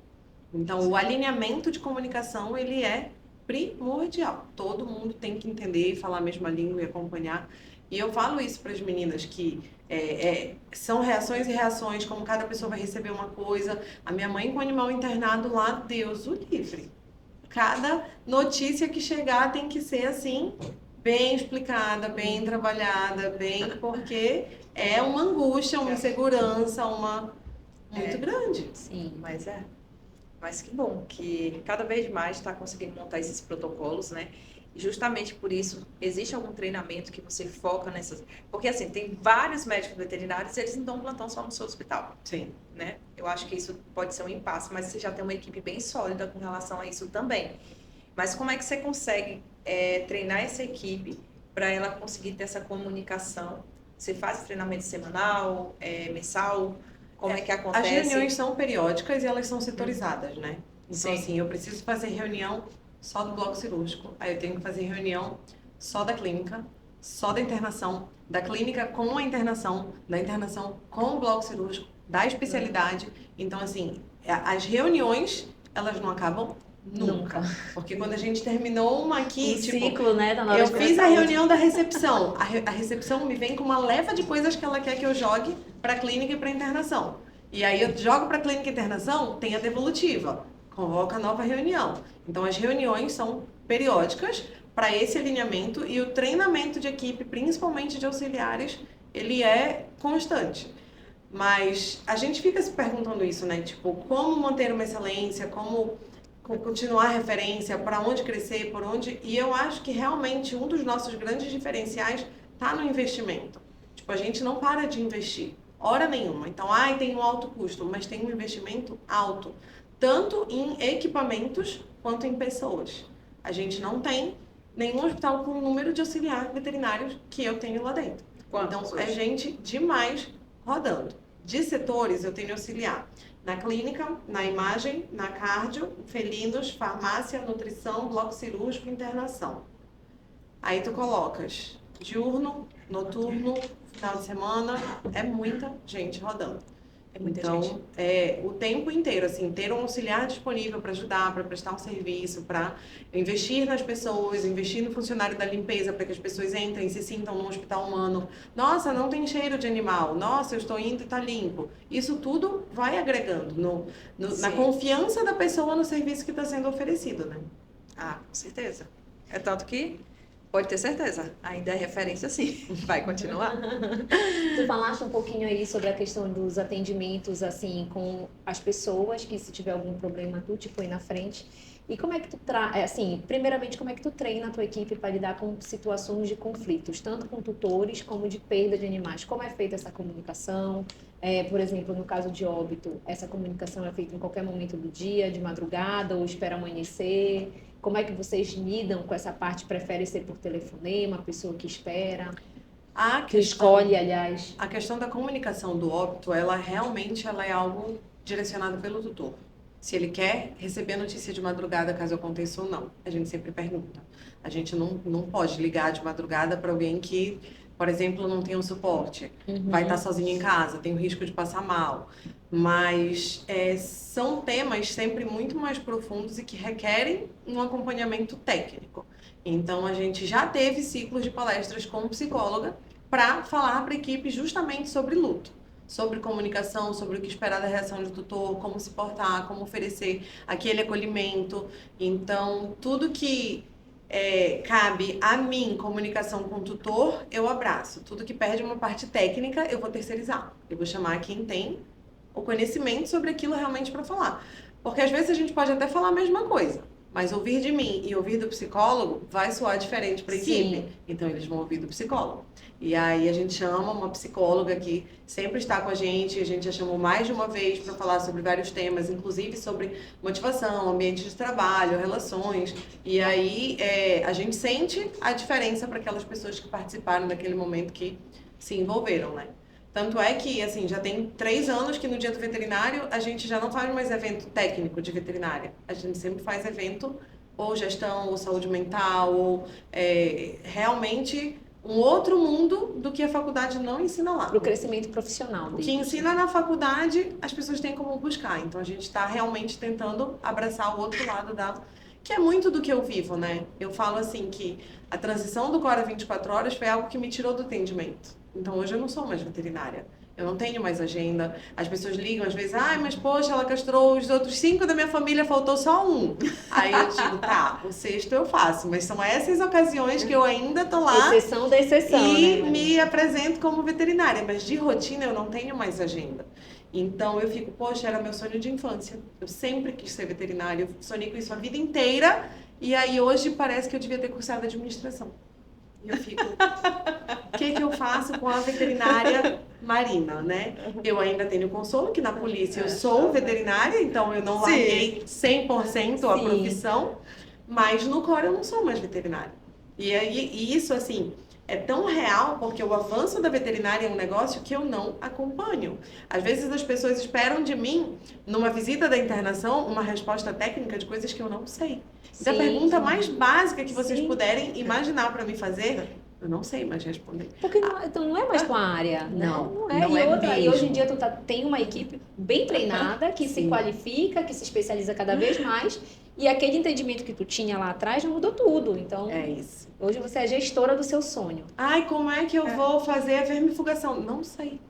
Então, o alinhamento de comunicação, ele é primordial. Todo mundo tem que entender e falar a mesma língua e acompanhar. E eu falo isso para as meninas, que são reações e reações, como cada pessoa vai receber uma coisa. A minha mãe com animal internado lá, Deus o livre. Cada notícia que chegar tem que ser assim, bem explicada, bem trabalhada, porque é uma angústia, uma insegurança, muito grande. Sim. Mas que bom que cada vez mais está conseguindo montar esses protocolos, né? E justamente por isso, existe algum treinamento que você foca nessas... Porque, assim, tem vários médicos veterinários e eles não dão plantão só no seu hospital, Sim. né? Eu acho que isso pode ser um impasse, mas você já tem uma equipe bem sólida com relação a isso também. Mas como é que você consegue treinar essa equipe para ela conseguir ter essa comunicação? Você faz treinamento semanal, mensal? Como é que acontece? As reuniões são periódicas e elas são setorizadas, né? Então, Sim. assim, eu preciso fazer reunião só do bloco cirúrgico, aí eu tenho que fazer reunião só da clínica, só da internação, da clínica com a internação, da internação com o bloco cirúrgico, da especialidade. Então, assim, as reuniões, elas não acabam nunca. Porque quando a gente terminou uma aqui, Um tipo, ciclo, né? Tá na hora eu de fiz começar a outro. reunião da recepção. A recepção me vem com uma leva de coisas que ela quer que eu jogue para clínica e para internação. E aí eu jogo para clínica e internação, tem a devolutiva. Convoca a nova reunião. Então as reuniões são periódicas para esse alinhamento e o treinamento de equipe, principalmente de auxiliares, ele é constante. Mas a gente fica se perguntando isso, né? Tipo, como manter uma excelência, como continuar a referência, para onde crescer, por onde... E eu acho que realmente um dos nossos grandes diferenciais está no investimento. Tipo, a gente não para de investir, hora nenhuma. Então, tem um alto custo, mas tem um investimento alto, tanto em equipamentos quanto em pessoas. A gente não tem nenhum hospital com o número de auxiliares veterinários que eu tenho lá dentro. Quantos Então, é hoje? gente demais rodando. De setores, eu tenho auxiliar na clínica, na imagem, na cardio, felinos, farmácia, nutrição, bloco cirúrgico, internação. Aí tu colocas diurno, noturno, final de semana, é muita gente rodando. É muita Então, gente. o tempo inteiro, assim, ter um auxiliar disponível para ajudar, para prestar um serviço, para investir nas pessoas, investir no funcionário da limpeza, para que as pessoas entrem e se sintam num hospital humano. Nossa, não tem cheiro de animal. Nossa, eu estou indo e está limpo. Isso tudo vai agregando na Sim. confiança da pessoa no serviço que está sendo oferecido, né? Ah, com certeza. É tanto que pode ter certeza, ainda é referência sim, vai continuar. Tu falaste um pouquinho aí sobre a questão dos atendimentos, assim, com as pessoas, que se tiver algum problema, tu te põe na frente. E como é que tu primeiramente, como é que tu treina a tua equipe para lidar com situações de conflitos, tanto com tutores como de perda de animais? Como é feita essa comunicação? Por exemplo, no caso de óbito, essa comunicação é feita em qualquer momento do dia, de madrugada, ou espera amanhecer? Como é que vocês lidam com essa parte? Prefere ser por telefonema, a pessoa que espera? Que escolhe, aliás. A questão da comunicação do óbito, ela realmente é algo direcionado pelo tutor. Se ele quer receber a notícia de madrugada, caso aconteça ou não. A gente sempre pergunta. A gente não pode ligar de madrugada para alguém que, por exemplo, não tem um suporte. Vai estar sozinho em casa, tem o risco de passar mal. Mas são temas sempre muito mais profundos e que requerem um acompanhamento técnico. Então, a gente já teve ciclos de palestras com psicóloga para falar para a equipe justamente sobre luto, sobre comunicação, sobre o que esperar da reação do tutor, como se portar, como oferecer aquele acolhimento. Então, tudo que cabe a mim, comunicação com o tutor, eu abraço. Tudo que perde uma parte técnica, eu vou terceirizar. Eu vou chamar quem tem o conhecimento sobre aquilo realmente para falar. Porque às vezes a gente pode até falar a mesma coisa, Mas ouvir de mim e ouvir do psicólogo vai soar diferente para a equipe. Então, eles vão ouvir do psicólogo. E aí, a gente chama uma psicóloga que sempre está com a gente já chamou mais de uma vez para falar sobre vários temas, inclusive sobre motivação, ambiente de trabalho, relações. E aí, a gente sente a diferença para aquelas pessoas que participaram daquele momento que se envolveram, né? Tanto é que, assim, já tem 3 anos que no Dia do Veterinário a gente já não faz mais evento técnico de veterinária. A gente sempre faz evento ou gestão, ou saúde mental, ou realmente um outro mundo do que a faculdade não ensina lá. Para o crescimento profissional. O que ensina na faculdade, as pessoas têm como buscar. Então, a gente está realmente tentando abraçar o outro lado que é muito do que eu vivo, né? Eu falo assim que a transição do Cora 24 Horas foi algo que me tirou do atendimento. Então, hoje eu não sou mais veterinária. Eu não tenho mais agenda. As pessoas ligam às vezes, mas poxa, ela castrou os outros 5 da minha família, faltou só 1. Aí eu digo, tá, o 6º eu faço. Mas são essas ocasiões que eu ainda tô lá. Exceção da exceção, E né? me apresento como veterinária. Mas de rotina eu não tenho mais agenda. Então eu fico, poxa, era meu sonho de infância. Eu sempre quis ser veterinária. Eu sonhei com isso a vida inteira. E aí hoje parece que eu devia ter cursado administração. E eu fico, o que eu faço com a veterinária Marina, né? Eu ainda tenho consolo, que na polícia eu sou veterinária, então eu não larguei 100% a profissão, mas no Cora eu não sou mais veterinária. E isso, assim, é tão real porque o avanço da veterinária é um negócio que eu não acompanho. Às vezes as pessoas esperam de mim, numa visita da internação, uma resposta técnica de coisas que eu não sei. Então, a pergunta mais básica que vocês puderem imaginar para me fazer, eu não sei mais responder. Porque não é mais tua área, né? Não é. Não E hoje em dia tu tem uma equipe bem treinada, que se qualifica, que se especializa cada vez mais. E aquele entendimento que tu tinha lá atrás já mudou tudo. Então, é isso. Hoje você é gestora do seu sonho. Ai, como é que eu vou fazer a vermifugação? Não sei.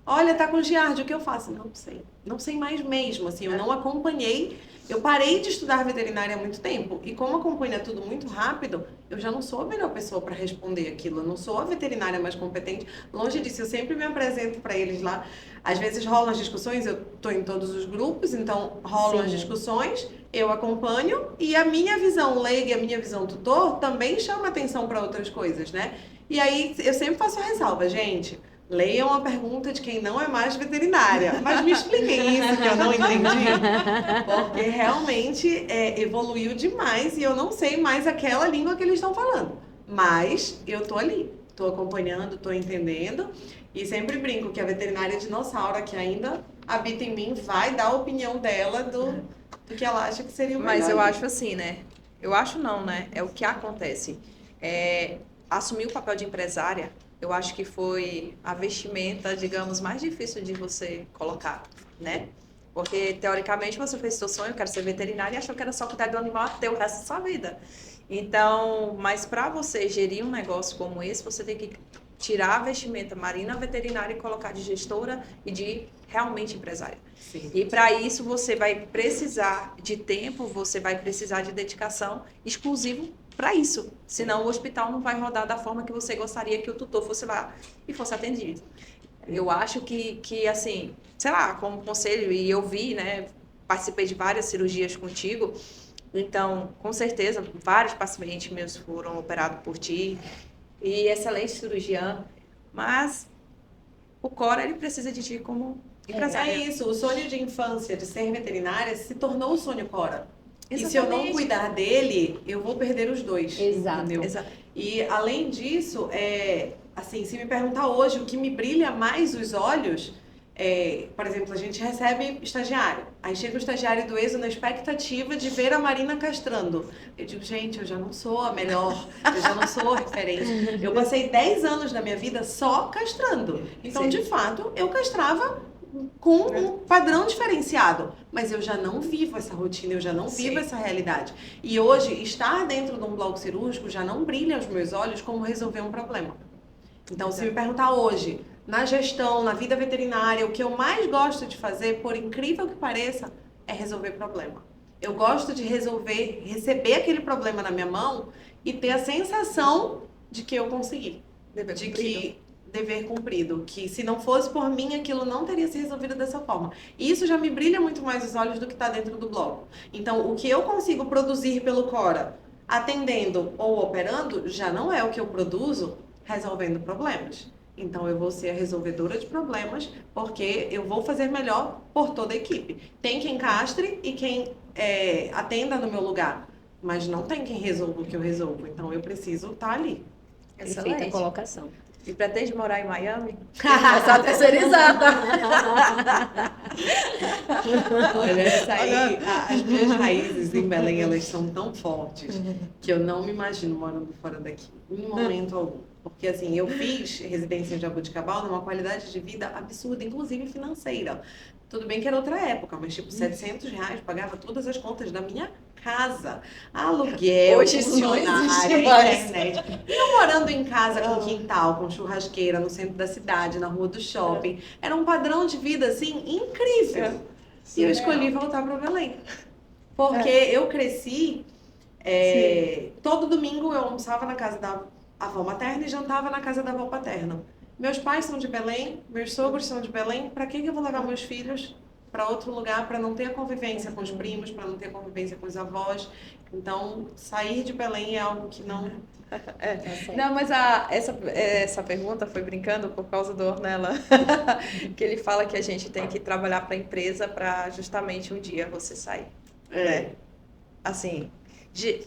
Olha, tá com giardia, o que eu faço? Não sei. Não sei mais mesmo, assim, eu não acompanhei. Eu parei de estudar veterinária há muito tempo. E como acompanha tudo muito rápido, eu já não sou a melhor pessoa para responder aquilo. Eu não sou a veterinária mais competente. Longe disso, eu sempre me apresento para eles lá. Às vezes rolam as discussões, eu tô em todos os grupos, então rolam as discussões, eu acompanho. E a minha visão leiga e a minha visão tutor também chama atenção para outras coisas, né? E aí, eu sempre faço a ressalva, gente... Leiam a pergunta de quem não é mais veterinária. Mas me expliquem isso que eu não entendi. Porque realmente evoluiu demais e eu não sei mais aquela língua que eles estão falando. Mas eu tô ali, tô acompanhando, tô entendendo. E sempre brinco que a veterinária dinossauro que ainda habita em mim vai dar a opinião dela do que ela acha que seria o melhor. Mas eu acho assim, né? Eu acho não, né? É o que acontece. Assumir o papel de empresária... Eu acho que foi a vestimenta, digamos, mais difícil de você colocar, né? Porque, teoricamente, você fez seu sonho, eu quero ser veterinária, e achou que era só cuidar do animal até o resto da sua vida. Então, mas para você gerir um negócio como esse, você tem que tirar a vestimenta marina veterinária e colocar de gestora e de realmente empresária. Sim. E para isso, você vai precisar de tempo, você vai precisar de dedicação exclusivo para isso, senão o hospital não vai rodar da forma que você gostaria que o tutor fosse lá e fosse atendido. Eu acho que assim, sei lá, como conselho, e eu vi, né, participei de várias cirurgias contigo, então, com certeza, vários pacientes meus foram operados por ti, e excelente cirurgiã, mas o Cora, ele precisa de ti como empresária. É isso, o sonho de infância de ser veterinária se tornou o sonho Cora. Exatamente. E se eu não cuidar dele, eu vou perder os dois. Exato. Entendeu? Exato. E além disso, assim, se me perguntar hoje o que me brilha mais os olhos, por exemplo, a gente recebe estagiário. Aí chega o estagiário do ESO na expectativa de ver a Marina castrando. Eu digo, gente, eu já não sou a melhor, eu já não sou a referência. Eu passei 10 anos da minha vida só castrando. Então, de fato, eu castrava com um padrão diferenciado, mas eu já não vivo essa rotina, eu já não vivo essa realidade. E hoje, estar dentro de um bloco cirúrgico já não brilha aos meus olhos como resolver um problema. Então, se me perguntar hoje, na gestão, na vida veterinária, o que eu mais gosto de fazer, por incrível que pareça, é resolver problema. Eu gosto de receber aquele problema na minha mão e ter a sensação de que eu consegui. De que dever cumprido, que se não fosse por mim, aquilo não teria se resolvido dessa forma. E isso já me brilha muito mais os olhos do que está dentro do bloco. Então, o que eu consigo produzir pelo Cora, atendendo ou operando, já não é o que eu produzo resolvendo problemas. Então, eu vou ser a resolvedora de problemas, porque eu vou fazer melhor por toda a equipe. Tem quem castre e quem atenda no meu lugar, mas não tem quem resolva o que eu resolvo. Então, eu preciso estar ali. Perfeita Excelente. colocação. E pretende morar em Miami? Começar a terceirizada. Olha, essa aí, as minhas raízes em Belém, elas são tão fortes que eu não me imagino morando fora daqui, em momento algum. Porque assim, eu fiz residência em Jaboticabal numa qualidade de vida absurda, inclusive financeira. Tudo bem que era outra época, mas tipo, R$ 700, pagava todas as contas da minha casa. Aluguel, Hoje isso não funcionário, existe mais. internet. E eu morando em casa com quintal, com churrasqueira, no centro da cidade, na rua do shopping. Era um padrão de vida, assim, incrível. E eu escolhi voltar para Belém. Porque eu cresci, todo domingo eu almoçava na casa da avó materna e jantava na casa da avó paterna. Meus pais são de Belém, meus sogros são de Belém. Para que eu vou levar meus filhos para outro lugar para não ter a convivência com os primos, para não ter a convivência com os avós? Então, sair de Belém é algo que não... Não, mas essa pergunta foi brincando por causa do Ornella, que ele fala que a gente tem que trabalhar para a empresa para justamente um dia você sair. Né? Assim,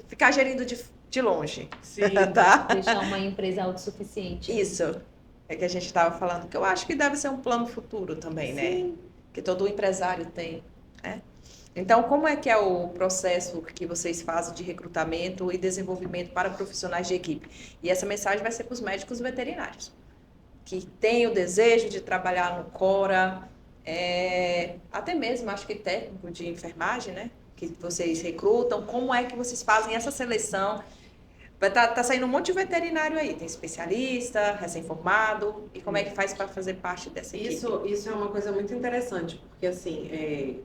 ficar gerindo de longe. Sim. Tá? Deixar uma empresa autossuficiente. Isso. É que a gente estava falando, que eu acho que deve ser um plano futuro também, né? Que todo empresário tem, né? Então, como é que é o processo que vocês fazem de recrutamento e desenvolvimento para profissionais de equipe? E essa mensagem vai ser para os médicos veterinários, que têm o desejo de trabalhar no Cora, até mesmo, acho que técnico de enfermagem, né? Que vocês recrutam. Como é que vocês fazem essa seleção? Tá saindo um monte de veterinário aí, tem especialista, recém-formado, e como é que faz para fazer parte dessa equipe? Isso é uma coisa muito interessante, porque assim,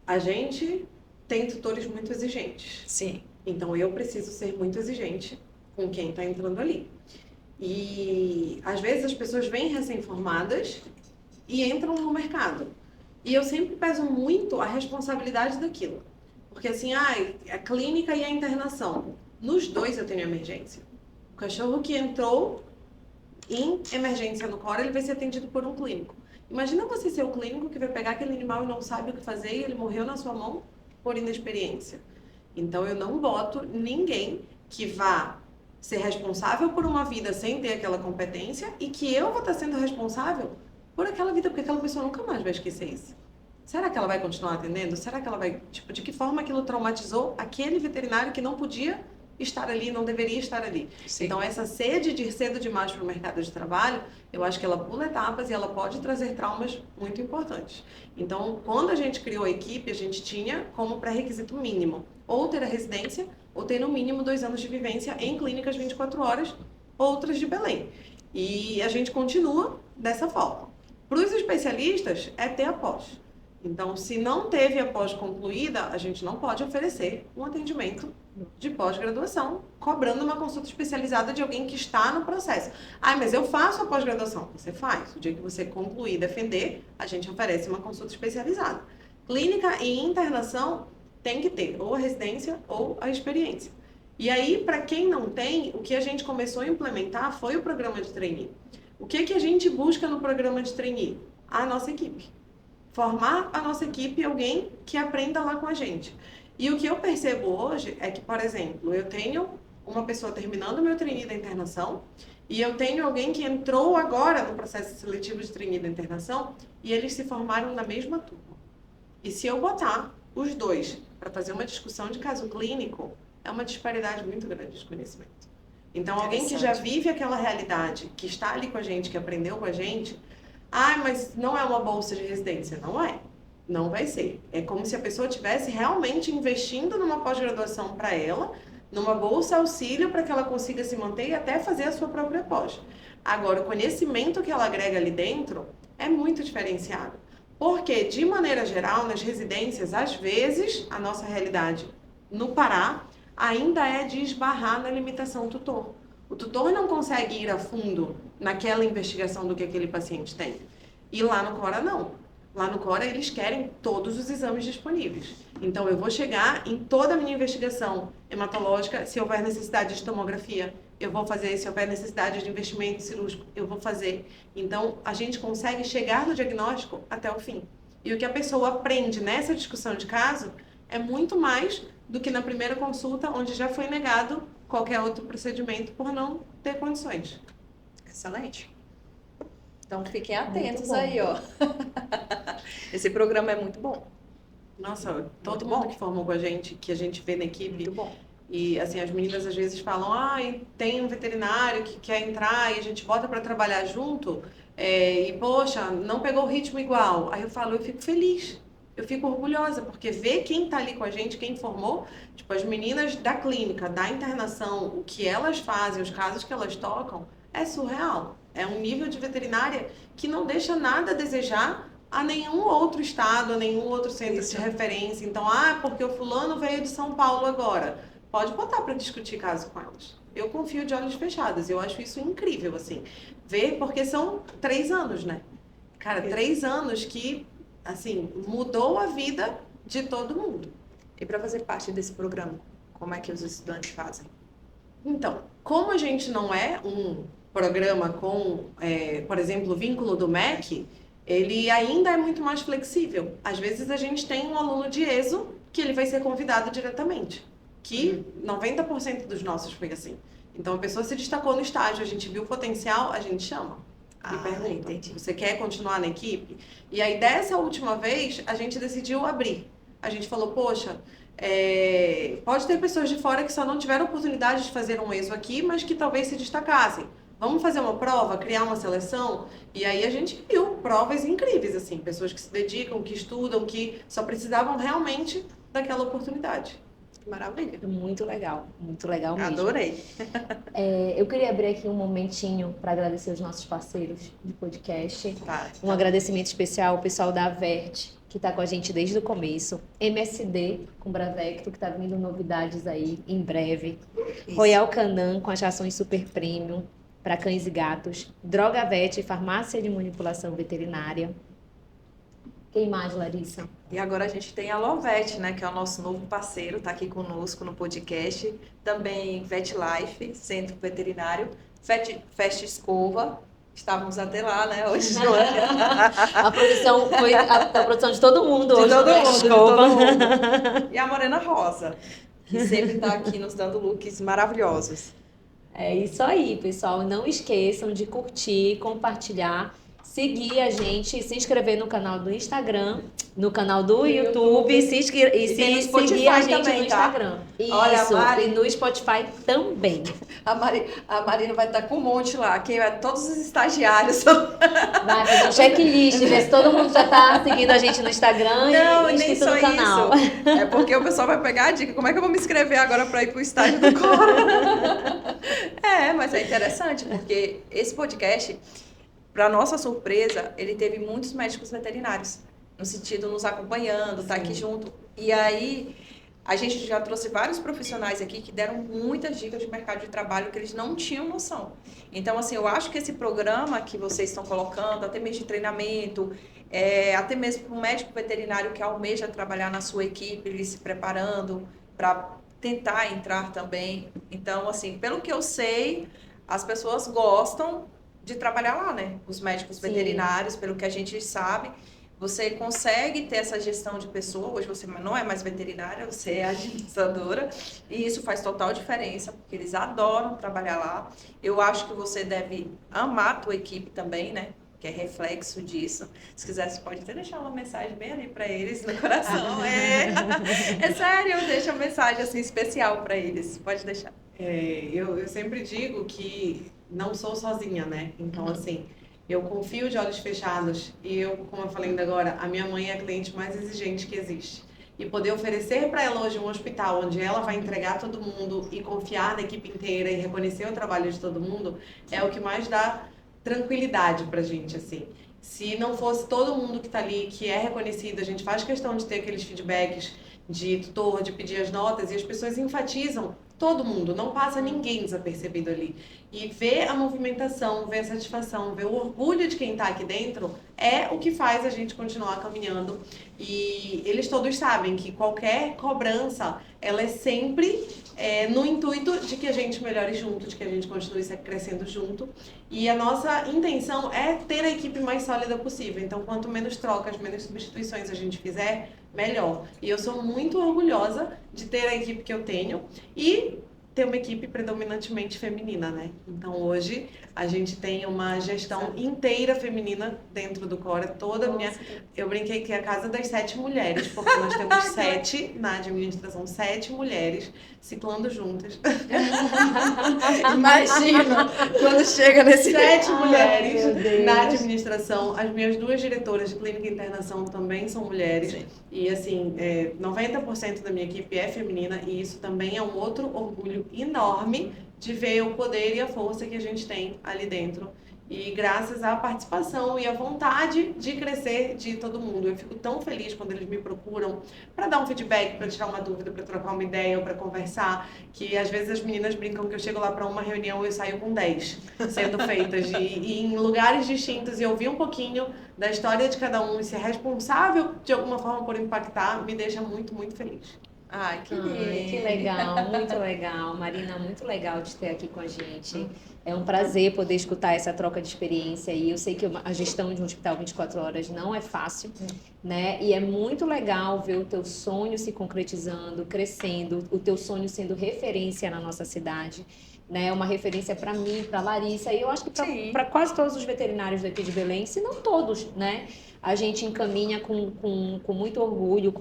a gente tem tutores muito exigentes. Sim. Então eu preciso ser muito exigente com quem está entrando ali. E às vezes as pessoas vêm recém-formadas e entram no mercado. E eu sempre peso muito a responsabilidade daquilo. Porque assim, a clínica e a internação. Nos dois eu tenho emergência. O cachorro que entrou em emergência no Cora, ele vai ser atendido por um clínico. Imagina você ser o clínico que vai pegar aquele animal e não sabe o que fazer e ele morreu na sua mão por inexperiência. Então eu não boto ninguém que vá ser responsável por uma vida sem ter aquela competência e que eu vou estar sendo responsável por aquela vida, porque aquela pessoa nunca mais vai esquecer isso. Será que ela vai continuar atendendo? Será que ela vai, de que forma aquilo traumatizou aquele veterinário que não podia estar ali, não deveria estar ali? Sim. Então, essa sede de ir cedo demais para o mercado de trabalho, eu acho que ela pula etapas e ela pode trazer traumas muito importantes. Então, quando a gente criou a equipe, a gente tinha como pré-requisito mínimo ou ter a residência ou ter no mínimo 2 anos de vivência em clínicas 24 horas, outras de Belém. E a gente continua dessa forma. Para os especialistas, é ter a pós. Então, se não teve a pós concluída, a gente não pode oferecer um atendimento de pós-graduação, cobrando uma consulta especializada de alguém que está no processo. Mas eu faço a pós-graduação. Você faz. O dia que você concluir e defender, a gente oferece uma consulta especializada. Clínica e internação tem que ter ou a residência ou a experiência. E aí, para quem não tem, o que a gente começou a implementar foi o programa de trainee. O que a gente busca no programa de trainee? A nossa equipe. Formar a nossa equipe alguém que aprenda lá com a gente. E o que eu percebo hoje é que, por exemplo, eu tenho uma pessoa terminando o meu trainee da internação e eu tenho alguém que entrou agora no processo seletivo de trainee da internação e eles se formaram na mesma turma. E se eu botar os dois para fazer uma discussão de caso clínico, é uma disparidade muito grande de conhecimento. Então, alguém que já vive aquela realidade, que está ali com a gente, que aprendeu com a gente, mas não é uma bolsa de residência. Não é. Não vai ser. É como se a pessoa estivesse realmente investindo numa pós-graduação para ela, numa bolsa auxílio para que ela consiga se manter e até fazer a sua própria pós. Agora, o conhecimento que ela agrega ali dentro é muito diferenciado. Porque, de maneira geral, nas residências, às vezes, a nossa realidade no Pará ainda é de esbarrar na limitação tutor. O tutor não consegue ir a fundo naquela investigação do que aquele paciente tem. E lá no Cora, não. Lá no Cora, eles querem todos os exames disponíveis. Então, eu vou chegar em toda a minha investigação hematológica, se houver necessidade de tomografia, eu vou fazer. Se houver necessidade de investimento cirúrgico, eu vou fazer. Então, a gente consegue chegar no diagnóstico até o fim. E o que a pessoa aprende nessa discussão de caso é muito mais do que na primeira consulta, onde já foi negado qualquer outro procedimento por não ter condições. Excelente. Então, fiquem atentos bom. aí, ó. Esse programa é muito bom. Nossa, todo Muito mundo bom. que formou com a gente, que a gente vê na equipe, Muito bom. e assim, as meninas às vezes falam, tem um veterinário que quer entrar e a gente bota para trabalhar junto, e poxa, não pegou o ritmo igual. Aí eu falo, eu fico feliz, eu fico orgulhosa, porque ver quem tá ali com a gente, quem formou, tipo, as meninas da clínica, da internação, o que elas fazem, os casos que elas tocam, é surreal. É um nível de veterinária que não deixa nada a desejar a nenhum outro estado, a nenhum outro centro de referência. Então, porque o fulano veio de São Paulo agora. Pode botar para discutir caso com elas. Eu confio de olhos fechados. Eu acho isso incrível, assim. Ver, porque são 3 anos, né? Cara, 3 anos que, assim, mudou a vida de todo mundo. E para fazer parte desse programa, como é que os estudantes fazem? Então, como a gente não é um programa com, por exemplo, o vínculo do MEC, ele ainda é muito mais flexível. Às vezes a gente tem um aluno de ESO que ele vai ser convidado diretamente, que 90% dos nossos foi assim. Então a pessoa se destacou no estágio, a gente viu o potencial, a gente chama. E pergunta, Entendi. você quer continuar na equipe? E aí dessa última vez, a gente decidiu abrir. A gente falou, poxa, pode ter pessoas de fora que só não tiveram oportunidade de fazer um ESO aqui, mas que talvez se destacassem. Vamos fazer uma prova, criar uma seleção? E aí a gente viu provas incríveis, assim, pessoas que se dedicam, que estudam, que só precisavam realmente daquela oportunidade. Maravilha. Muito legal mesmo. Adorei. Eu queria abrir aqui um momentinho para agradecer os nossos parceiros de podcast. Tá. Um agradecimento especial ao pessoal da Avert, que está com a gente desde o começo. MSD com Bravecto, que está vindo novidades aí em breve. Isso. Royal Canin com as rações Super Premium para cães e gatos. Droga Vet, farmácia de manipulação veterinária. Quem mais, Larissa? E agora a gente tem a Lovete, né, que é o nosso novo parceiro, está aqui conosco no podcast. Também Vet Life, centro veterinário. Fast Escova, estávamos até lá, né, hoje, Joana. A produção foi a produção de todo mundo De hoje. todo no mundo, Fast de Escova. todo mundo. E a Morena Rosa, que sempre está aqui nos dando looks maravilhosos. É isso aí, pessoal. Não esqueçam de curtir, compartilhar, seguir a gente, se inscrever no canal do Instagram, no canal do YouTube, tem no Spotify seguir a gente também, no tá? Instagram. Olha, Isso, Mari. e no Spotify também. A Marina vai estar com um monte lá, quem é todos os estagiários. Vai fazer um checklist, ver se todo mundo já tá seguindo a gente no Instagram Não, e nem inscrito só no canal. isso. É porque o pessoal vai pegar a dica. Como é que eu vou me inscrever agora para ir pro estágio do Cora? Mas é interessante, porque esse podcast, para nossa surpresa, ele teve muitos médicos veterinários, no sentido nos acompanhando, tá aqui junto. E aí, a gente já trouxe vários profissionais aqui que deram muitas dicas de mercado de trabalho que eles não tinham noção. Então, assim, eu acho que esse programa que vocês estão colocando, até mesmo de treinamento, até mesmo para um médico veterinário que almeja trabalhar na sua equipe, ele se preparando para tentar entrar também. Então, assim, pelo que eu sei, as pessoas gostam de trabalhar lá, né? Os médicos Sim. veterinários, pelo que a gente sabe, você consegue ter essa gestão de pessoa. Hoje você não é mais veterinária, você é administradora, e isso faz total diferença, porque eles adoram trabalhar lá. Eu acho que você deve amar a tua equipe também, né? Que é reflexo disso. Se quiser, você pode até deixar uma mensagem bem ali para eles no coração. É sério, deixa uma mensagem assim especial para eles. Pode deixar. Eu sempre digo que não sou sozinha, né? Então, assim, eu confio de olhos fechados. E como eu falei ainda agora, a minha mãe é a cliente mais exigente que existe. E poder oferecer para ela hoje um hospital onde ela vai entregar todo mundo e confiar na equipe inteira e reconhecer o trabalho de todo mundo é o que mais dá tranquilidade pra gente, assim. Se não fosse todo mundo que tá ali, que é reconhecido, a gente faz questão de ter aqueles feedbacks de tutor, de pedir as notas, e as pessoas enfatizam todo mundo, não passa ninguém desapercebido ali. E ver a movimentação, ver a satisfação, ver o orgulho de quem está aqui dentro é o que faz a gente continuar caminhando. E eles todos sabem que qualquer cobrança, ela é sempre no intuito de que a gente melhore junto, de que a gente continue crescendo junto. E a nossa intenção é ter a equipe mais sólida possível. Então, quanto menos trocas, menos substituições a gente fizer, melhor. E eu sou muito orgulhosa de ter a equipe que eu tenho e ter uma equipe predominantemente feminina, né? Então hoje a gente tem uma gestão inteira feminina dentro do Cora, eu brinquei que é a casa das 7 mulheres, porque nós temos 7 na administração, 7 mulheres ciclando juntas. Imagina quando chega nesse 7 mulheres meu Deus. na administração. As minhas 2 diretoras de clínica e internação também são mulheres. Sim. E assim, 90% da minha equipe é feminina e isso também é um outro orgulho enorme de ver o poder e a força que a gente tem ali dentro. E graças à participação e à vontade de crescer de todo mundo. Eu fico tão feliz quando eles me procuram para dar um feedback, para tirar uma dúvida, para trocar uma ideia ou para conversar. Que às vezes as meninas brincam que eu chego lá para uma reunião e eu saio com 10 sendo feitas. E em lugares distintos e ouvir um pouquinho da história de cada um e ser responsável de alguma forma por impactar me deixa muito, muito feliz. Ai, que Ai, lindo. que legal, muito legal. Marina, muito legal te ter aqui com a gente. É um prazer poder escutar essa troca de experiência e eu sei que a gestão de um hospital 24 horas não é fácil, né? E é muito legal ver o teu sonho se concretizando, crescendo, o teu sonho sendo referência na nossa cidade, né? Uma referência para mim, para Larissa e eu acho que para quase todos os veterinários daqui de Belém, se não todos, né? A gente encaminha com muito orgulho,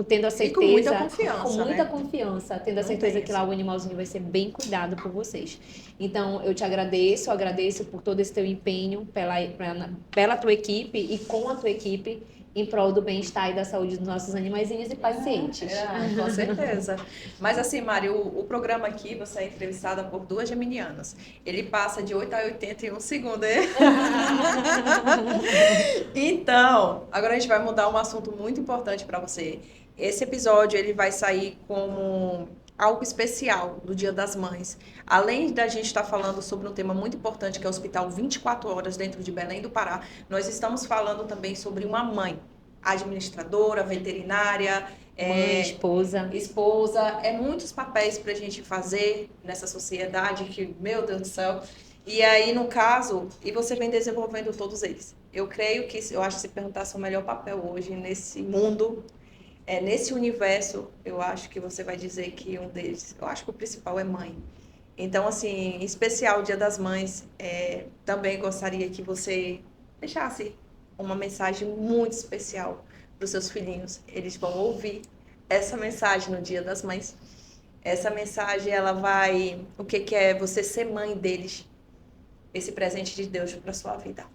tendo a certeza. E com muita confiança. Com muita né? confiança, tendo a Não certeza tem que lá o animalzinho vai ser bem cuidado por vocês. Então, eu te agradeço por todo esse teu empenho pela tua equipe e com a tua equipe em prol do bem-estar e da saúde dos nossos animaizinhos e pacientes. Com certeza. Mas assim, Mari, o programa aqui, você é entrevistada por 2 geminianas. Ele passa de 8 a 80 em 1 segundo. Então, agora a gente vai mudar um assunto muito importante para você. Esse episódio, ele vai sair como algo especial do Dia das Mães. Além da gente estar falando sobre um tema muito importante, que é o Hospital 24 Horas dentro de Belém do Pará, nós estamos falando também sobre uma mãe, administradora, veterinária, Mãe, esposa. é muitos papéis para a gente fazer nessa sociedade que, meu Deus do céu. E aí, no caso, e você vem desenvolvendo todos eles. Eu creio que, eu acho que se perguntasse o melhor papel hoje nesse mundo, nesse universo, eu acho que você vai dizer que um deles, eu acho que o principal é mãe. Então, assim, em especial o Dia das Mães, também gostaria que você deixasse uma mensagem muito especial para os seus filhinhos. Eles vão ouvir essa mensagem no Dia das Mães. Essa mensagem, ela vai... O que é você ser mãe deles? Esse presente de Deus para sua vida.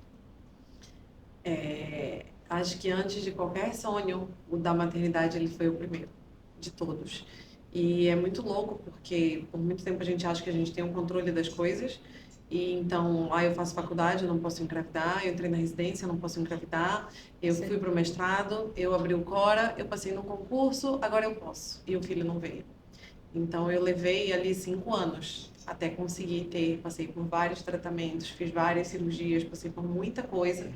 Acho que antes de qualquer sonho, o da maternidade ele foi o primeiro de todos. E é muito louco porque por muito tempo a gente acha que a gente tem um controle das coisas. E então, eu faço faculdade, eu não posso engravidar, eu entrei na residência, eu não posso engravidar, eu fui para o mestrado, eu abri o Cora, eu passei no concurso, agora eu posso. E o filho não veio. Então, eu levei ali 5 anos até conseguir passei por vários tratamentos, fiz várias cirurgias, passei por muita coisa,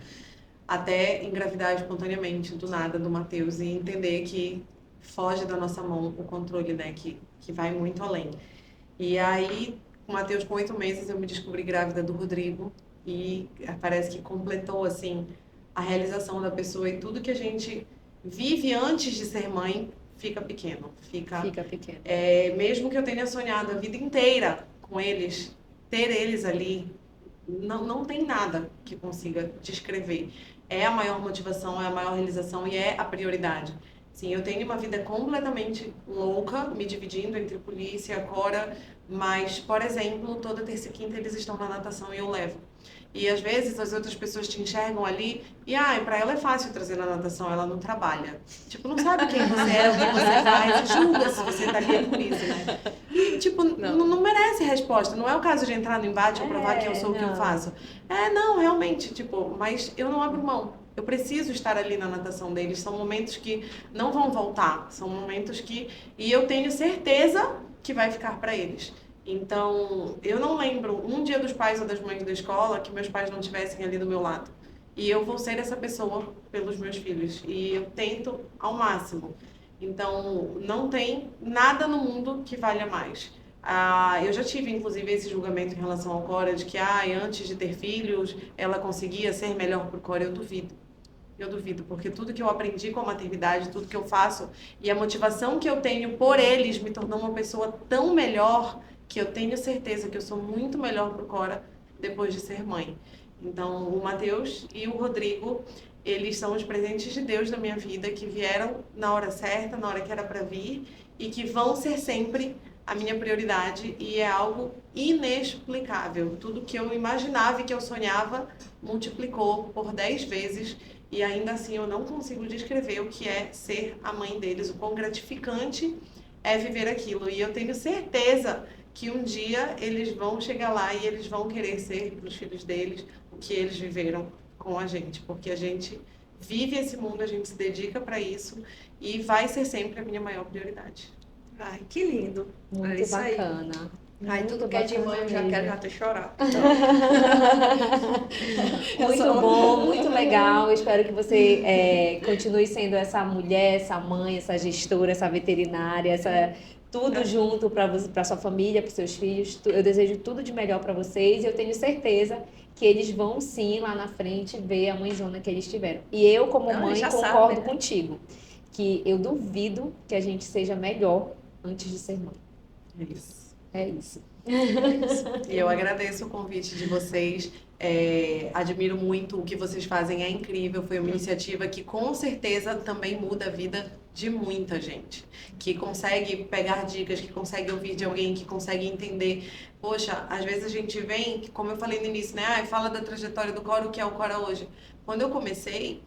até engravidar espontaneamente, do nada, do Matheus, e entender que foge da nossa mão o controle, né, que vai muito além. E aí, o Matheus, com 8 meses, eu me descobri grávida do Rodrigo, e parece que completou, assim, a realização da pessoa, e tudo que a gente vive antes de ser mãe fica pequeno. Fica pequeno. Mesmo que eu tenha sonhado a vida inteira com eles, ter eles ali, não tem nada que consiga descrever. É a maior motivação, é a maior realização e é a prioridade. Sim, eu tenho uma vida completamente louca, me dividindo entre polícia, Cora, mas, por exemplo, toda terça e quinta eles estão na natação e eu levo. E às vezes as outras pessoas te enxergam ali e, pra ela é fácil trazer na natação, ela não trabalha. Tipo, não sabe quem você é, o que você faz, julga se você tá ali por isso, né? E, tipo, não merece resposta. Não é o caso de entrar no embate ou provar que eu sou o que eu faço. Não, realmente, tipo, mas eu não abro mão. Eu preciso estar ali na natação deles. São momentos que não vão voltar. São momentos que... E eu tenho certeza que vai ficar para eles. Então, eu não lembro um dia dos pais ou das mães da escola que meus pais não estivessem ali do meu lado. E eu vou ser essa pessoa pelos meus filhos. E eu tento ao máximo. Então, não tem nada no mundo que valha mais. Eu já tive, inclusive, esse julgamento em relação ao Cora, de que antes de ter filhos, ela conseguia ser melhor para o Cora. Eu duvido. Eu duvido, porque tudo que eu aprendi com a maternidade, tudo que eu faço e a motivação que eu tenho por eles me tornou uma pessoa tão melhor que eu tenho certeza que eu sou muito melhor para o Cora depois de ser mãe. Então, o Matheus e o Rodrigo, eles são os presentes de Deus na minha vida, que vieram na hora certa, na hora que era para vir, e que vão ser sempre a minha prioridade, e é algo inexplicável. Tudo que eu imaginava e que eu sonhava multiplicou por 10 vezes, e ainda assim eu não consigo descrever o que é ser a mãe deles, o quão gratificante é viver aquilo. E eu tenho certeza que um dia eles vão chegar lá e eles vão querer ser para os filhos deles o que eles viveram com a gente, porque a gente vive esse mundo, a gente se dedica para isso e vai ser sempre a minha maior prioridade. Ai, que lindo. Muito isso aí. bacana. Ai, Muito tudo que é de bacana mãe eu já mesmo. quero até chorar. Muito bom, muito legal. Espero que você continue sendo essa mulher, essa mãe, essa gestora, essa veterinária, tudo junto para sua família, para seus filhos. Eu desejo tudo de melhor para vocês e eu tenho certeza que eles vão sim lá na frente ver a mãezona que eles tiveram. E eu, como Não, mãe, eles já concordo sabem, né? contigo, que eu duvido que a gente seja melhor antes de ser mãe. É isso. É isso. E eu agradeço o convite de vocês. Admiro muito o que vocês fazem, é incrível. Foi uma iniciativa que com certeza também muda a vida de muita gente, que consegue pegar dicas, que consegue ouvir de alguém, que consegue entender. Poxa, às vezes a gente vem, como eu falei no início, né? Fala da trajetória do Cora, o que é o Cora hoje. Quando eu comecei,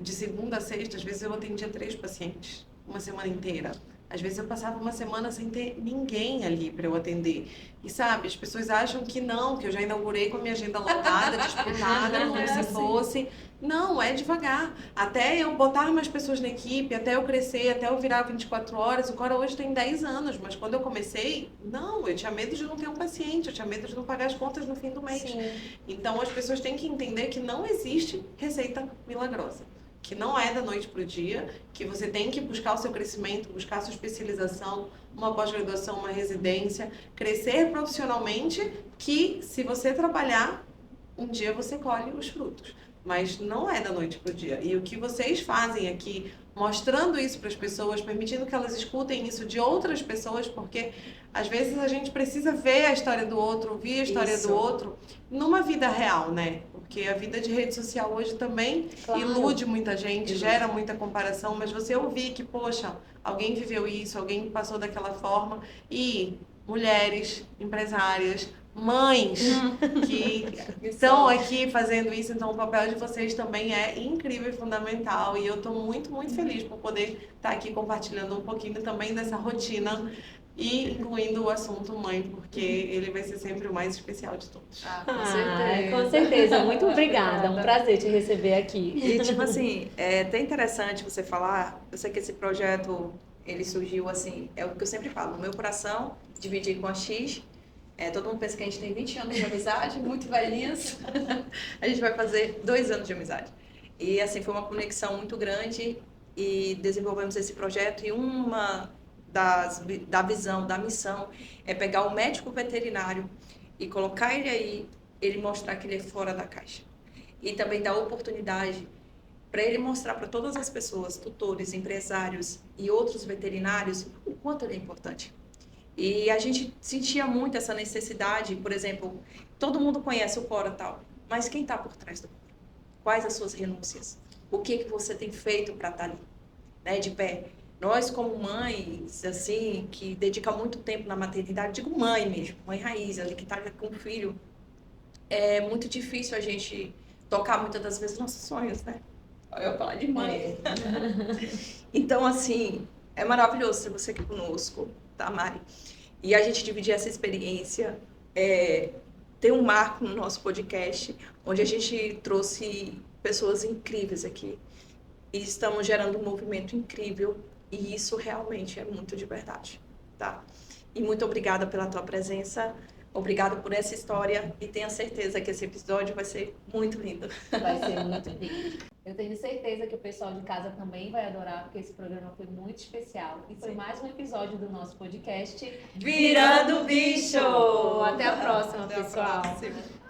de segunda a sexta, às vezes eu atendia 3 pacientes, uma semana inteira. Às vezes eu passava uma semana sem ter ninguém ali para eu atender. E sabe, as pessoas acham que não, que eu já inaugurei com a minha agenda lotada, disputada, como se fosse. Não, é devagar. Até eu botar mais pessoas na equipe, até eu crescer, até eu virar 24 horas. O Cora hoje tem 10 anos, mas quando eu comecei, não, eu tinha medo de não ter um paciente, eu tinha medo de não pagar as contas no fim do mês. Sim. Então as pessoas têm que entender que não existe receita milagrosa. Que não é da noite para o dia, que você tem que buscar o seu crescimento, buscar a sua especialização, uma pós-graduação, uma residência, crescer profissionalmente, que se você trabalhar, um dia você colhe os frutos. Mas não é da noite para o dia. E o que vocês fazem aqui, mostrando isso para as pessoas, permitindo que elas escutem isso de outras pessoas, porque às vezes a gente precisa ver a história do outro, ouvir a história do outro, numa vida real, né? Porque a vida de rede social hoje também ilude muita gente, gera muita comparação, mas você ouvir que, poxa, alguém viveu isso, alguém passou daquela forma, e mulheres, empresárias, mães que estão aqui fazendo isso, então o papel de vocês também é incrível e fundamental, e eu estou muito, muito feliz por poder estar aqui compartilhando um pouquinho também dessa rotina e incluindo o assunto mãe, porque ele vai ser sempre o mais especial de todos. Com certeza. Com certeza. Muito obrigada. É um prazer te receber aqui. E, tipo assim, é até interessante você falar. Eu sei que esse projeto, ele surgiu assim, é o que eu sempre falo, no meu coração, dividir com a X. Todo mundo pensa que a gente tem 20 anos de amizade, muito velhinhas. A gente vai fazer 2 anos de amizade. E, assim, foi uma conexão muito grande e desenvolvemos esse projeto. E uma da visão, da missão, é pegar o médico veterinário e colocar ele aí, ele mostrar que ele é fora da caixa. E também dar oportunidade para ele mostrar para todas as pessoas, tutores, empresários e outros veterinários, o quanto ele é importante. E a gente sentia muito essa necessidade, por exemplo, todo mundo conhece o Cora tal, mas quem está por trás do Cora? Quais as suas renúncias? O que você tem feito para estar ali, né, de pé? Nós, como mães, assim, que dedica muito tempo na maternidade, digo mãe mesmo, mãe raiz, ali que está com o filho, é muito difícil a gente tocar muitas das vezes nossos sonhos, né? Eu ia falar de mãe. Então, assim, é maravilhoso ter você aqui conosco, tá, Mari? E a gente dividir essa experiência, ter um marco no nosso podcast, onde a gente trouxe pessoas incríveis aqui. E estamos gerando um movimento incrível. E isso realmente é muito de verdade. tá? E muito obrigada pela tua presença. Obrigada por essa história e tenha certeza que esse episódio vai ser muito lindo. Vai ser muito lindo. Eu tenho certeza que o pessoal de casa também vai adorar, porque esse programa foi muito especial. E foi mais um episódio do nosso podcast Virando Bicho! Até a próxima, Até a pessoal. próxima.